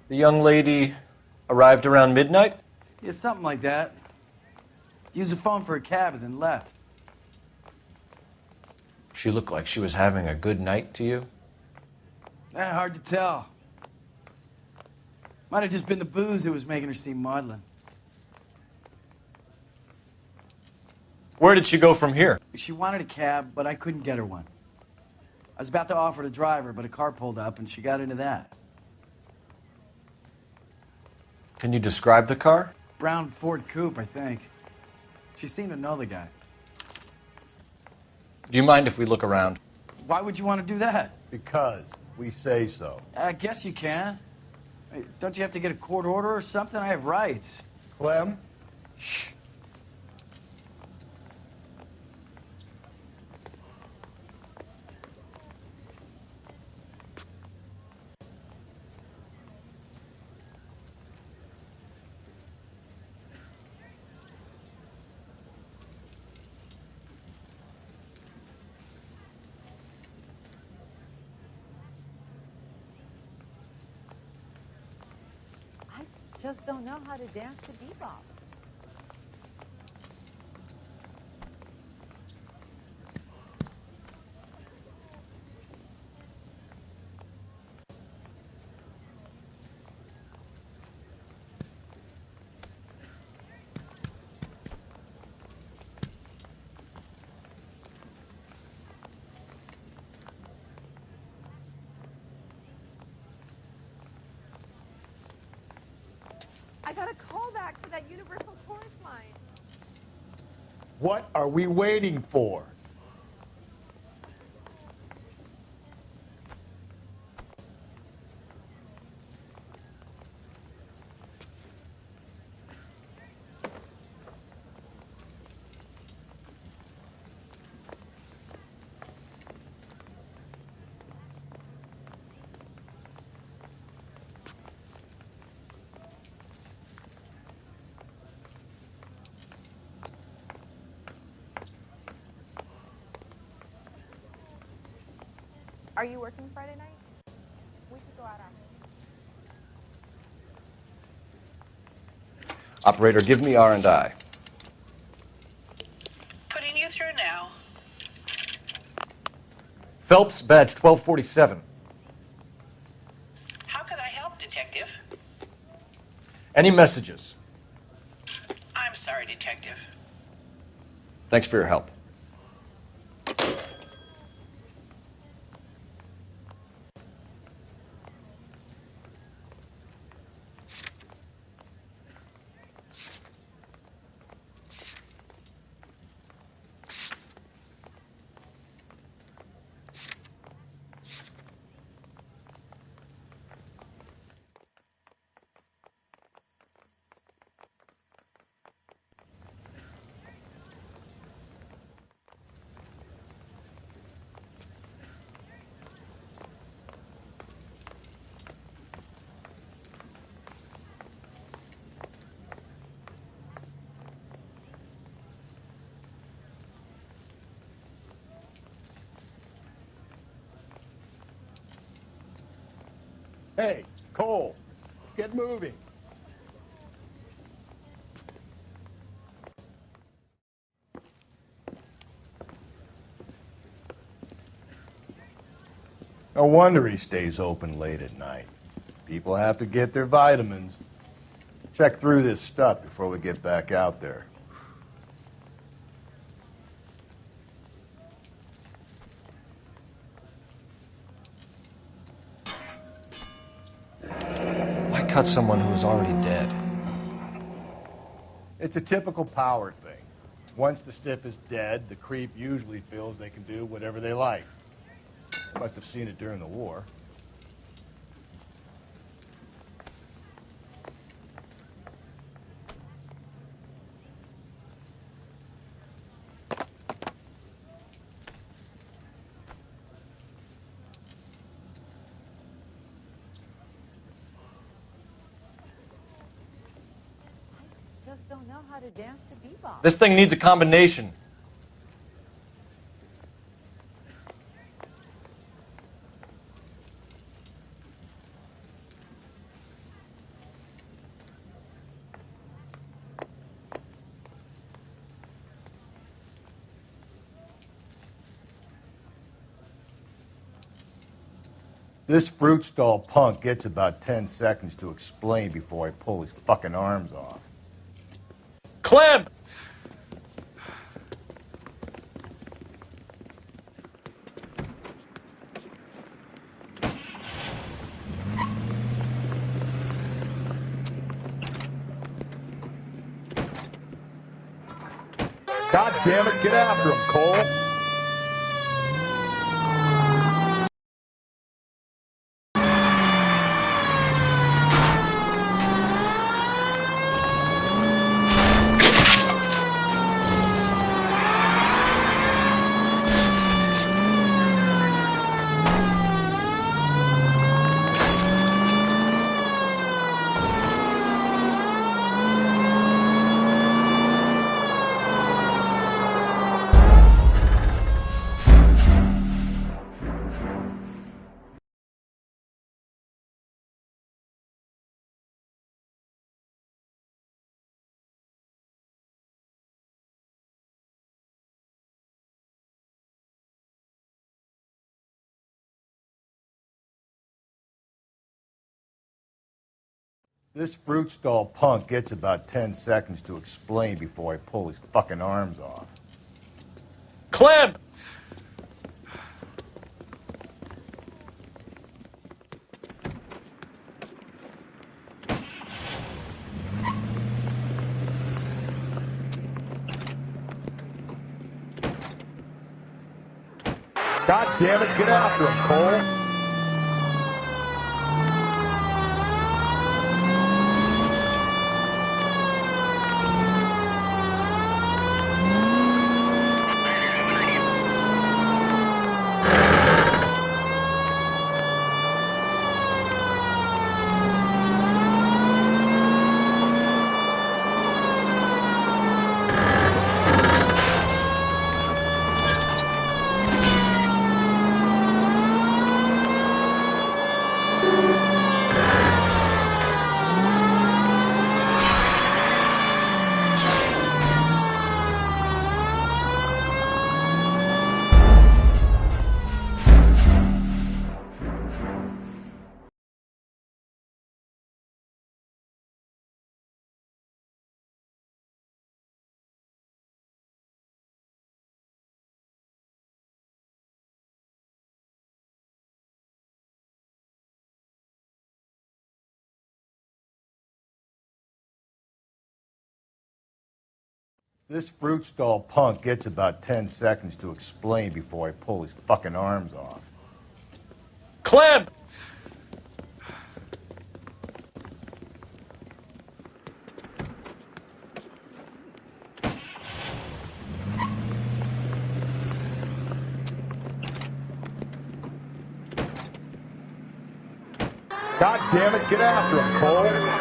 The young lady arrived around midnight? Yeah, something like that. Used the phone for a cab and then left. She looked like she was having a good night to you? Hard to tell. Might have just been the booze that was making her seem maudlin. Where did she go from here? She wanted a cab, but I couldn't get her one. I was about to offer to drive her, but a car pulled up and she got into that. Can you describe the car? Brown Ford Coupe, I think. She seemed to know the guy. Do you mind if we look around? Why would you want to do that? Because we say so. I guess you can. Hey, don't you have to get a court order or something? I have rights. Clem? Shh. Just don't know how to dance to bebop. I got a call back for that Universal Chorus line. What are we waiting for? Are you working Friday night? We should go out after. Operator, give me R&I. Putting you through now. Phelps, badge 1247. How could I help, Detective? Any messages? I'm sorry, Detective. Thanks for your help. Hey, Cole, let's get moving. No wonder he stays open late at night. People have to get their vitamins. Check through this stuff before we get back out there. Why cut someone who is already dead? It's a typical power thing. Once the stiff is dead, the creep usually feels they can do whatever they like. Must have seen it during the war. Just don't know how to dance to bebop. This thing needs a combination. This fruit stall punk gets about 10 seconds to explain before I pull his fucking arms off. Clem! God damn it, get after him, Cole. This fruit stall punk gets about 10 seconds to explain before I pull his fucking arms off. Clem! God damn it, get after him, Cole. This fruit stall punk gets about 10 seconds to explain before I pull his fucking arms off. Clem! God damn it, get after him, Cole.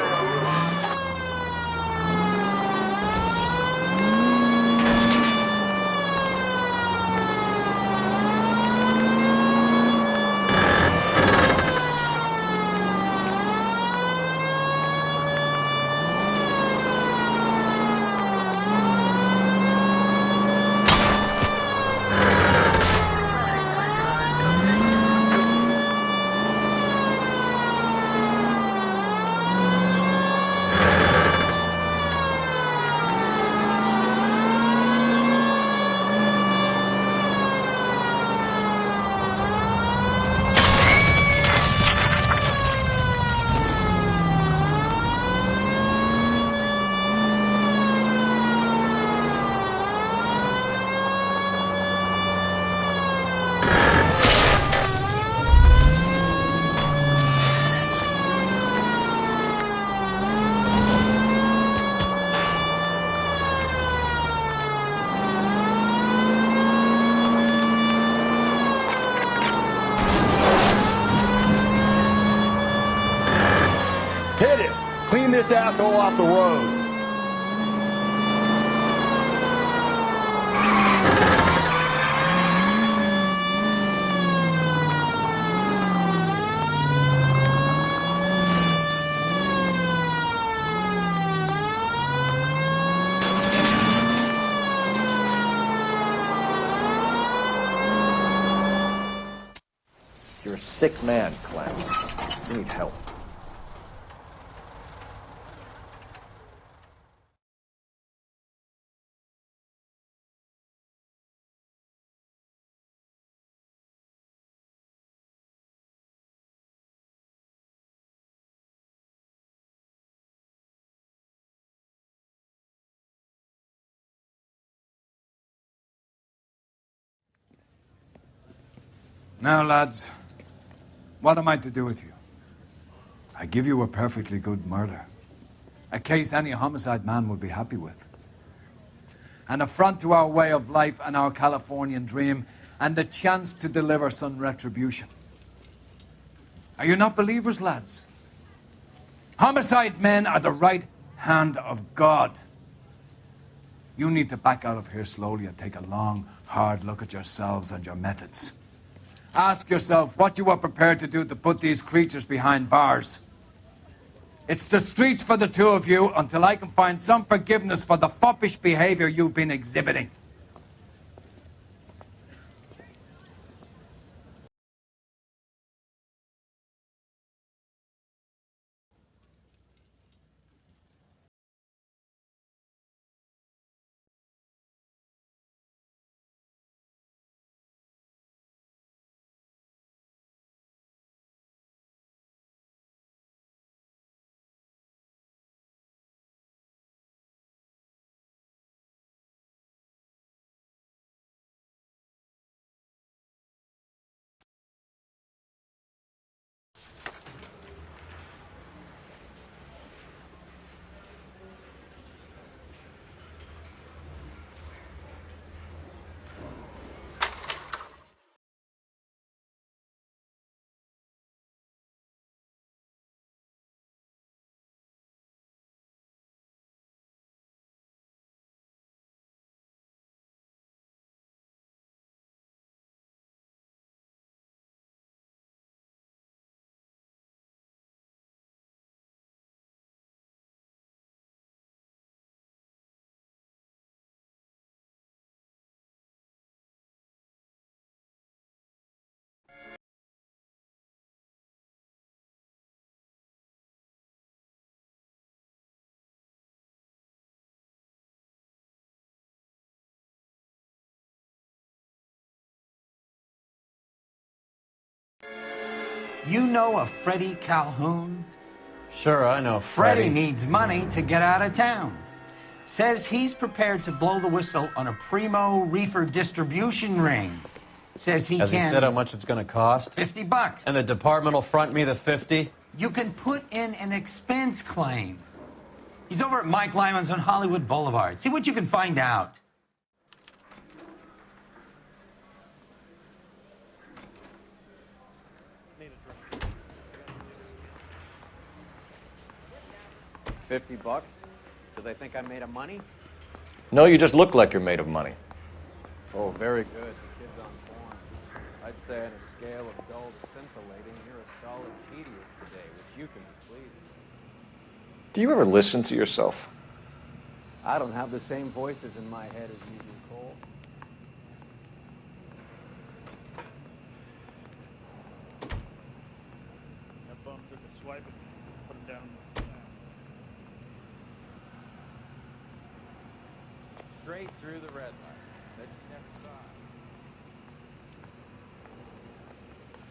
this asshole off the road. You're a sick man, Clem. You need help. Now, lads, what am I to do with you? I give you a perfectly good murder. A case any homicide man would be happy with. An affront to our way of life and our Californian dream, and a chance to deliver some retribution. Are you not believers, lads? Homicide men are the right hand of God. You need to back out of here slowly and take a long, hard look at yourselves and your methods. Ask yourself what you are prepared to do to put these creatures behind bars. It's the streets for the two of you until I can find some forgiveness for the foppish behavior you've been exhibiting. You know a Freddie Calhoun? Sure, I know Freddie needs money to get out of town. Says he's prepared to blow the whistle on a primo reefer distribution ring. Says he Has can... he said how much it's going to cost? $50. And the department will front me the 50? You can put in an expense claim. He's over at Mike Lyman's on Hollywood Boulevard. See what you can find out. $50? Do they think I'm made of money? No, you just look like you're made of money. Oh, very good. The kid's on form. I'd say on a scale of dull to scintillating, you're a solid tedious today, which you can be pleased. Do you ever listen to yourself? I don't have the same voices in my head as you do, Cole. That bum took a swipe at me, put him down in the sand. Straight through the red light. Said you never saw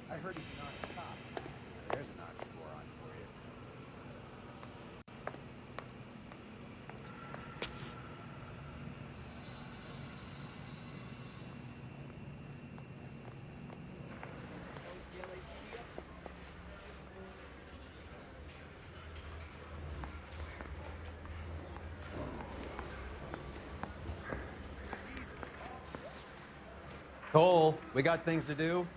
it. I heard he's an honest cop. There's an oxymoron for you. Cole, we got things to do.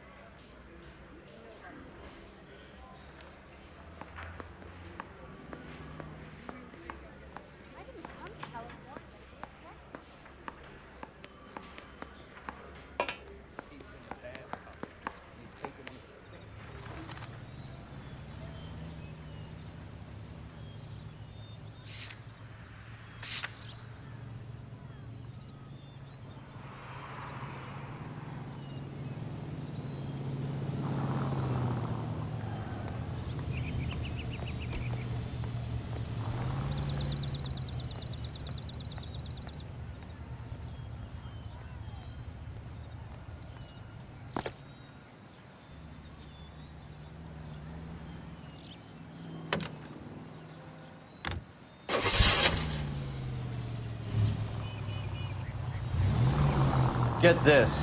Get this.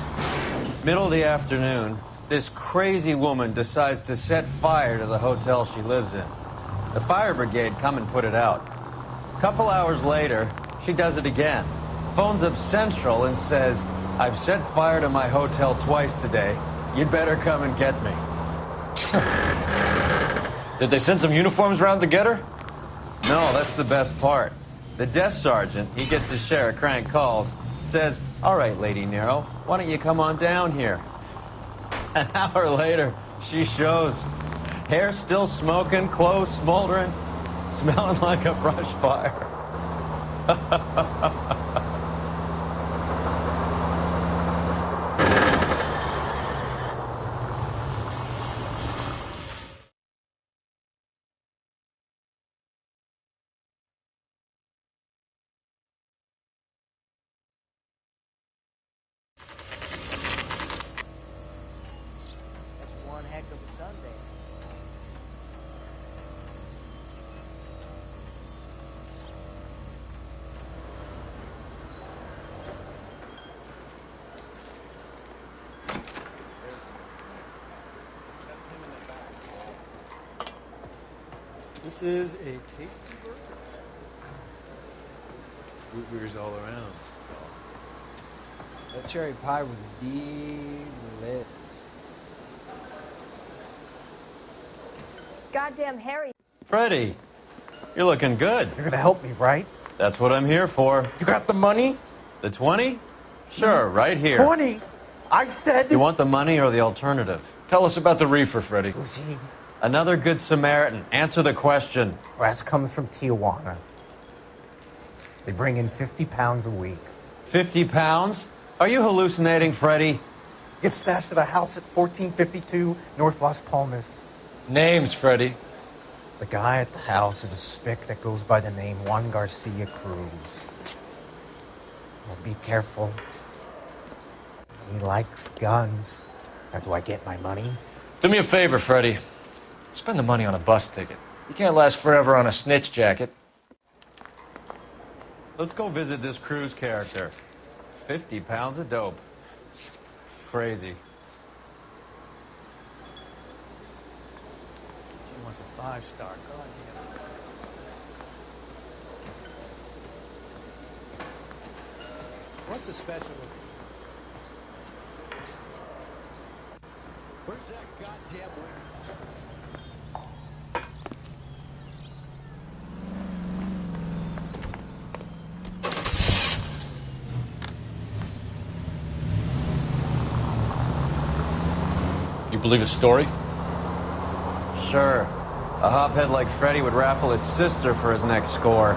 Middle of the afternoon, this crazy woman decides to set fire to the hotel she lives in. The fire brigade come and put it out. A couple hours later, she does it again. Phones up Central and says, "I've set fire to my hotel twice today. You'd better come and get me." Did they send some uniforms around to get her? No, that's the best part. The desk sergeant, he gets his share of crank calls, says, "All right, Lady Nero, why don't you come on down here?" An hour later, she shows. Hair still smoking, clothes smoldering, smelling like a brush fire. That's one heck of a Sunday. This is a tasty burger. Root beers all around. That cherry pie was lit. Goddamn Harry. Freddie, you're looking good. You're gonna help me, right? That's what I'm here for. You got the money? The 20? Sure, right here. 20? I said... You want the money or the alternative? Tell us about the reefer, Freddie. Who's he? Another good Samaritan. Answer the question. Wes comes from Tijuana. They bring in 50 pounds a week. 50 pounds? Are you hallucinating, Freddie? Gets stashed at a house at 1452 North Las Palmas. Names, Freddie. The guy at the house is a spick that goes by the name Juan Garcia Cruz. Well, be careful. He likes guns. Now, do I get my money? Do me a favor, Freddie. Spend the money on a bus ticket. You can't last forever on a snitch jacket. Let's go visit this Cruz character. 50 pounds of dope. Crazy. She wants a 5-star. God damn it. What's the special with it? Where's that goddamn winner? You believe his story? Sure. A hophead like Freddie would raffle his sister for his next score.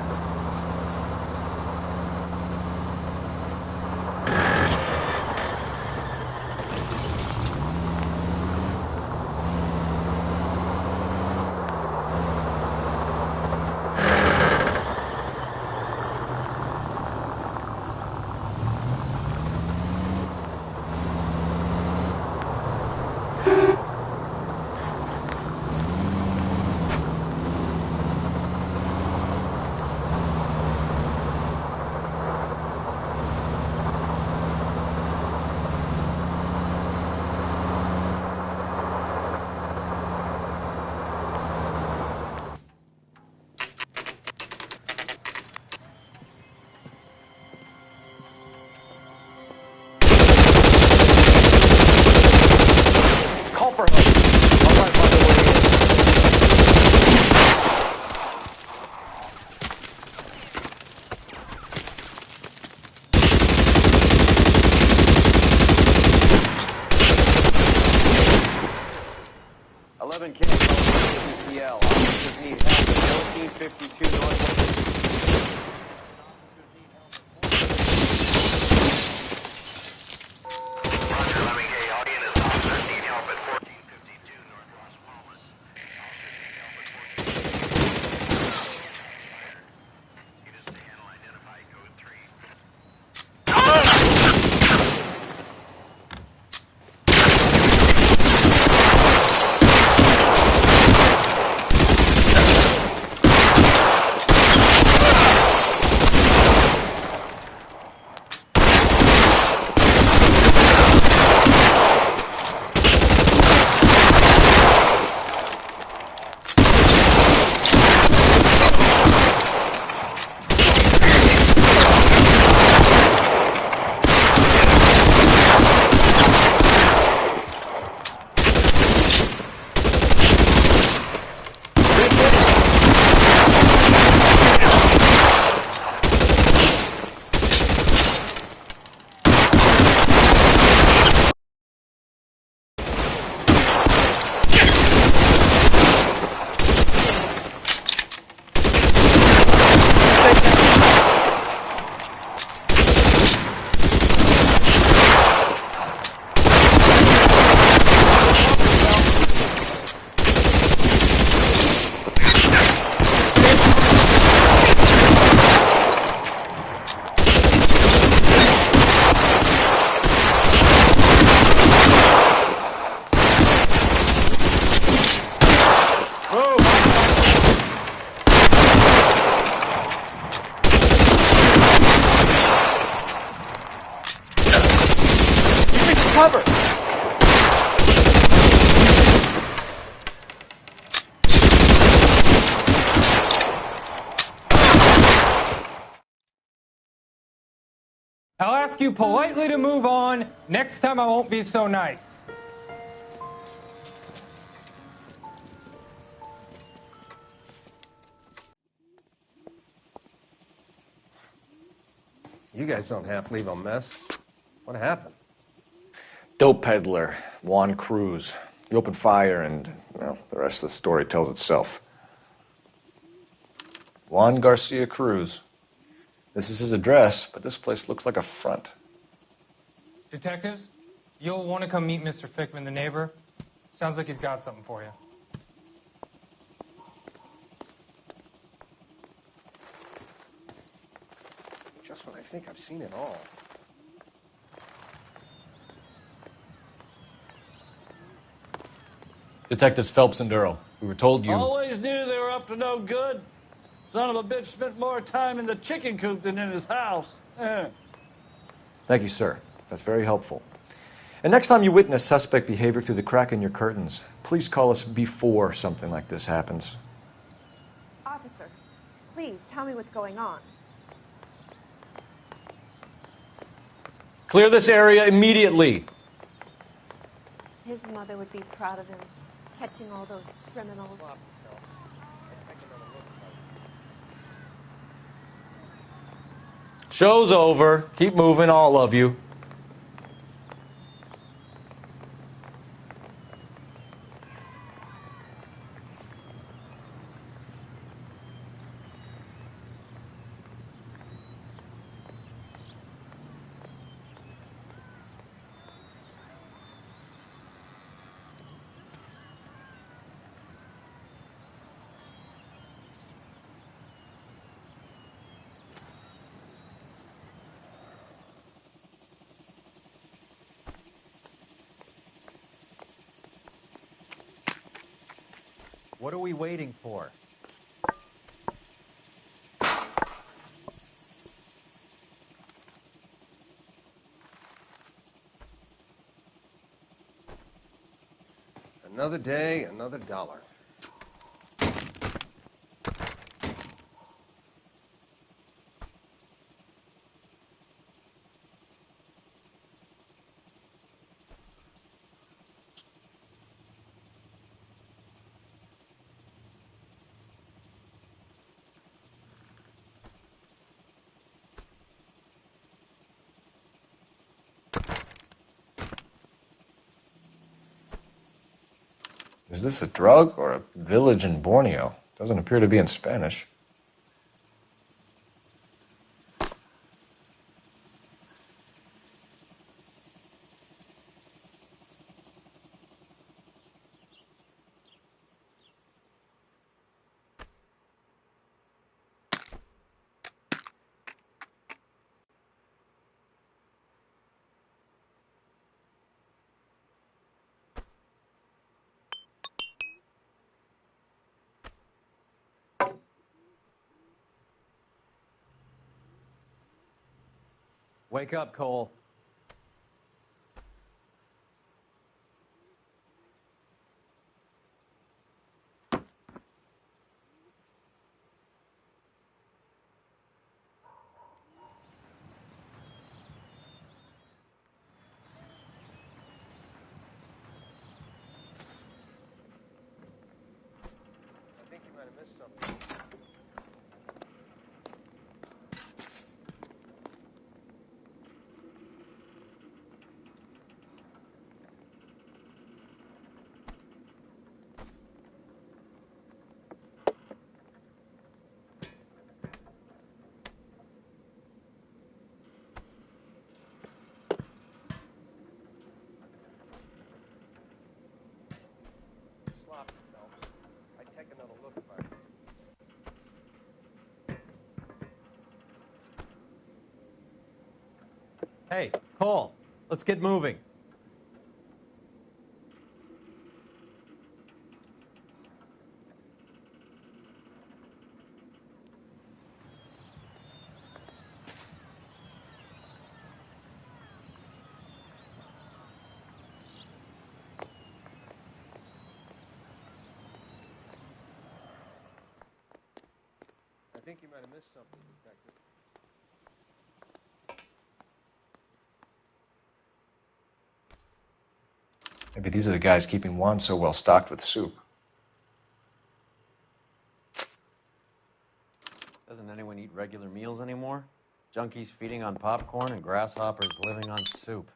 cover! I'll ask you politely to move on. Next time I won't be so nice. You guys don't have to leave a mess. What happened? Dope peddler, Juan Cruz. He opened fire and, well, the rest of the story tells itself. Juan Garcia Cruz. This is his address, but this place looks like a front. Detectives, you'll want to come meet Mr. Fickman, the neighbor. Sounds like he's got something for you. Just when I think I've seen it all. Detectives Phelps and Durrell, we were told you... Always knew they were up to no good. Son of a bitch spent more time in the chicken coop than in his house. Thank you, sir. That's very helpful. And next time you witness suspect behavior through the crack in your curtains, please call us before something like this happens. Officer, please tell me what's going on. Clear this area immediately. His mother would be proud of him, catching all those criminals. Show's over. Keep moving, all of you. What are we waiting for? Another day, another dollar. Is this a drug or a village in Borneo? Doesn't appear to be in Spanish. Wake up, Cole. I think you might have missed something. Sloppy, Phelps. I'd take another look if I were you. Hey, Cole, let's get moving. think you might have missed something, Detective. Maybe these are the guys keeping Juan so well stocked with soup. Doesn't anyone eat regular meals anymore? Junkies feeding on popcorn and grasshoppers living on soup.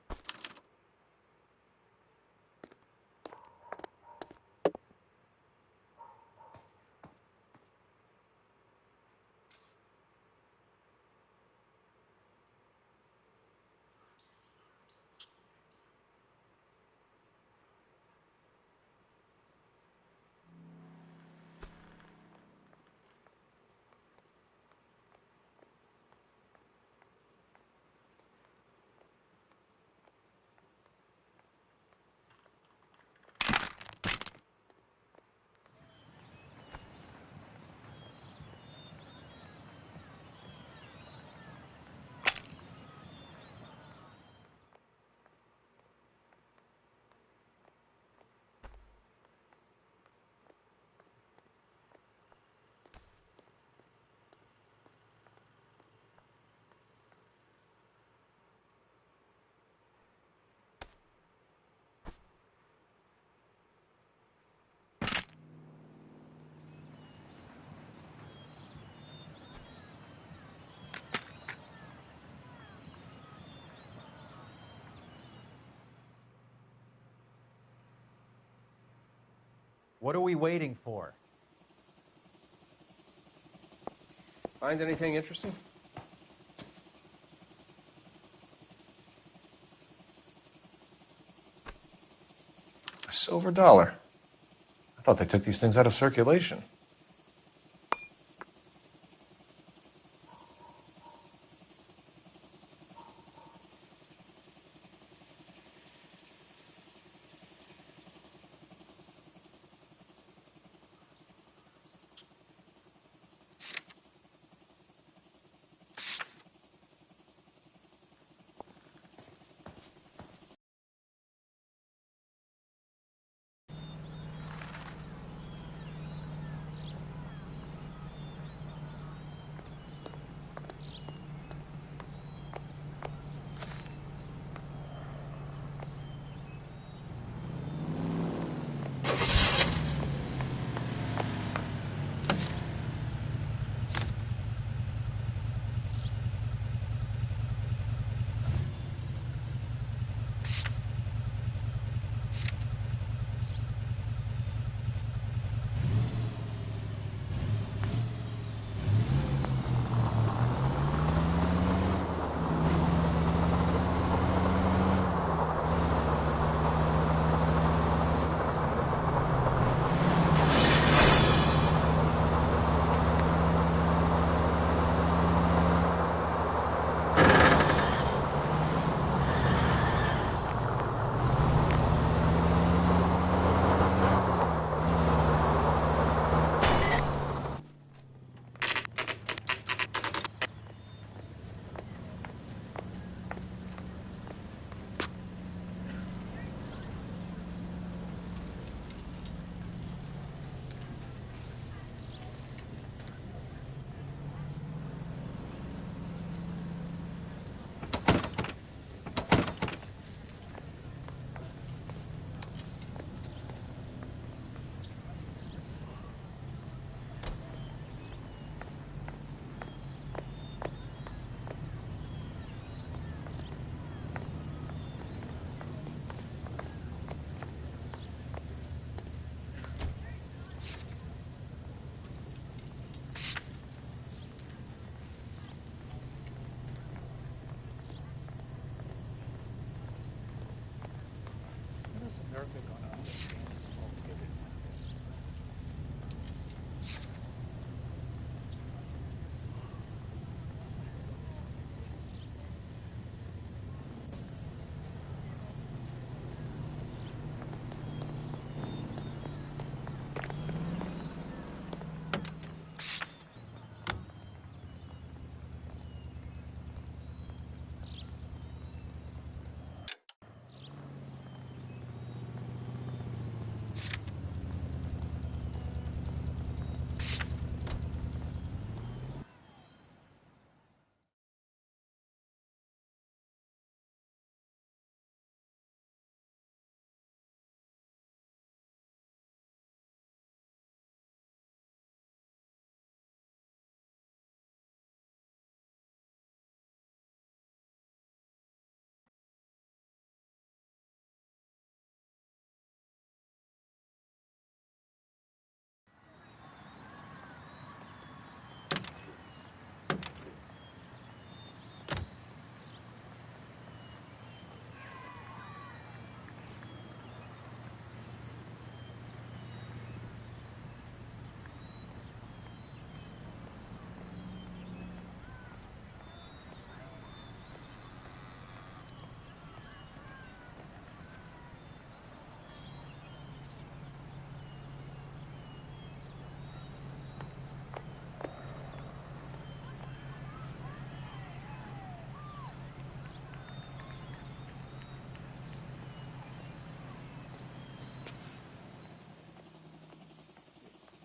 What are we waiting for? Find anything interesting? A silver dollar. I thought they took these things out of circulation.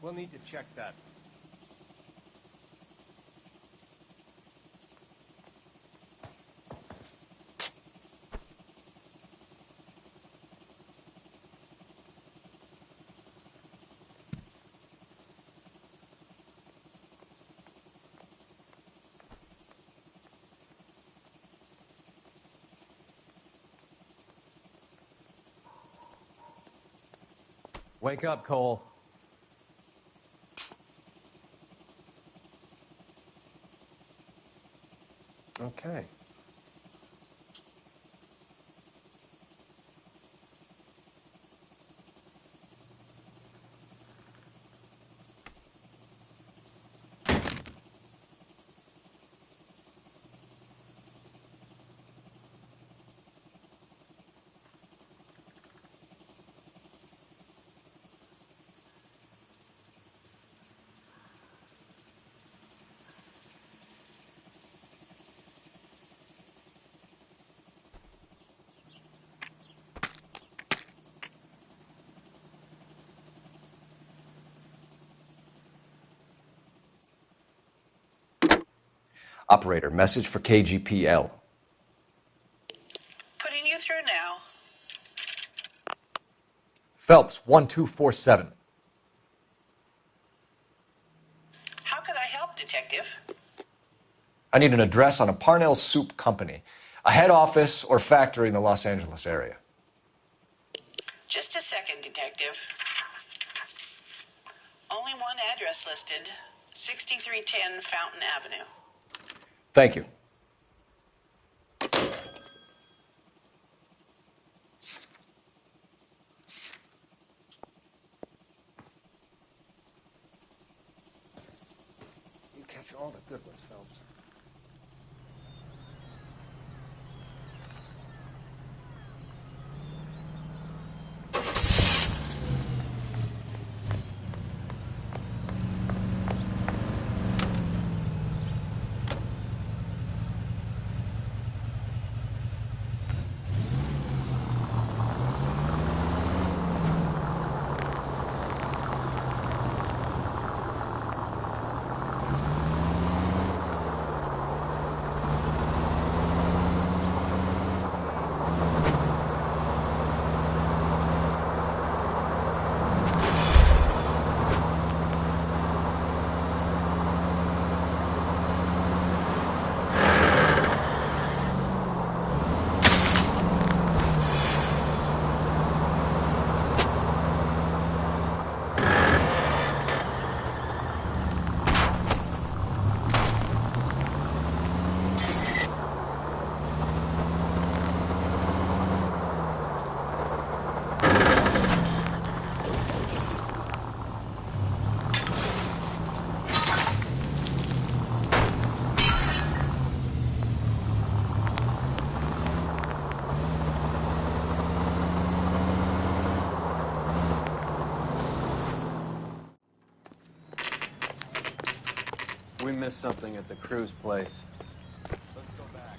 We'll need to check that. Wake up, Cole. Okay. Operator, message for KGPL. Putting you through now. Phelps, 1247. How could I help, Detective? I need an address on a Parnell Soup Company, a head office or factory in the Los Angeles area. Just a second, Detective. Only one address listed, 6310 Fountain Avenue. Thank you. You catch all the good ones, Phelps. We missed something at the cruise place. Let's go back.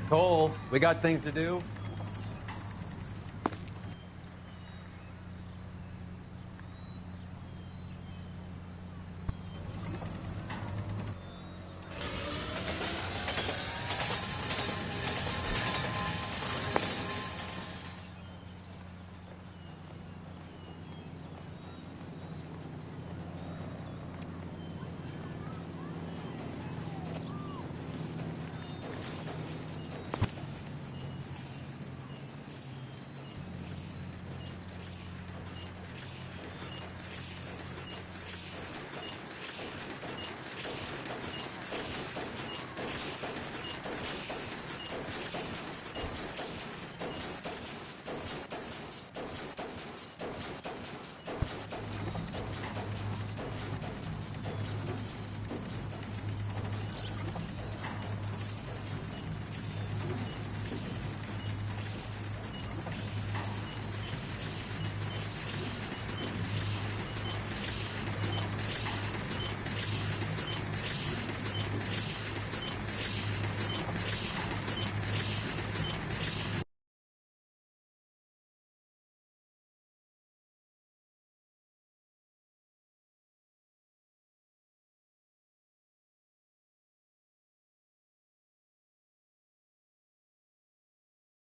Cole, we got things to do.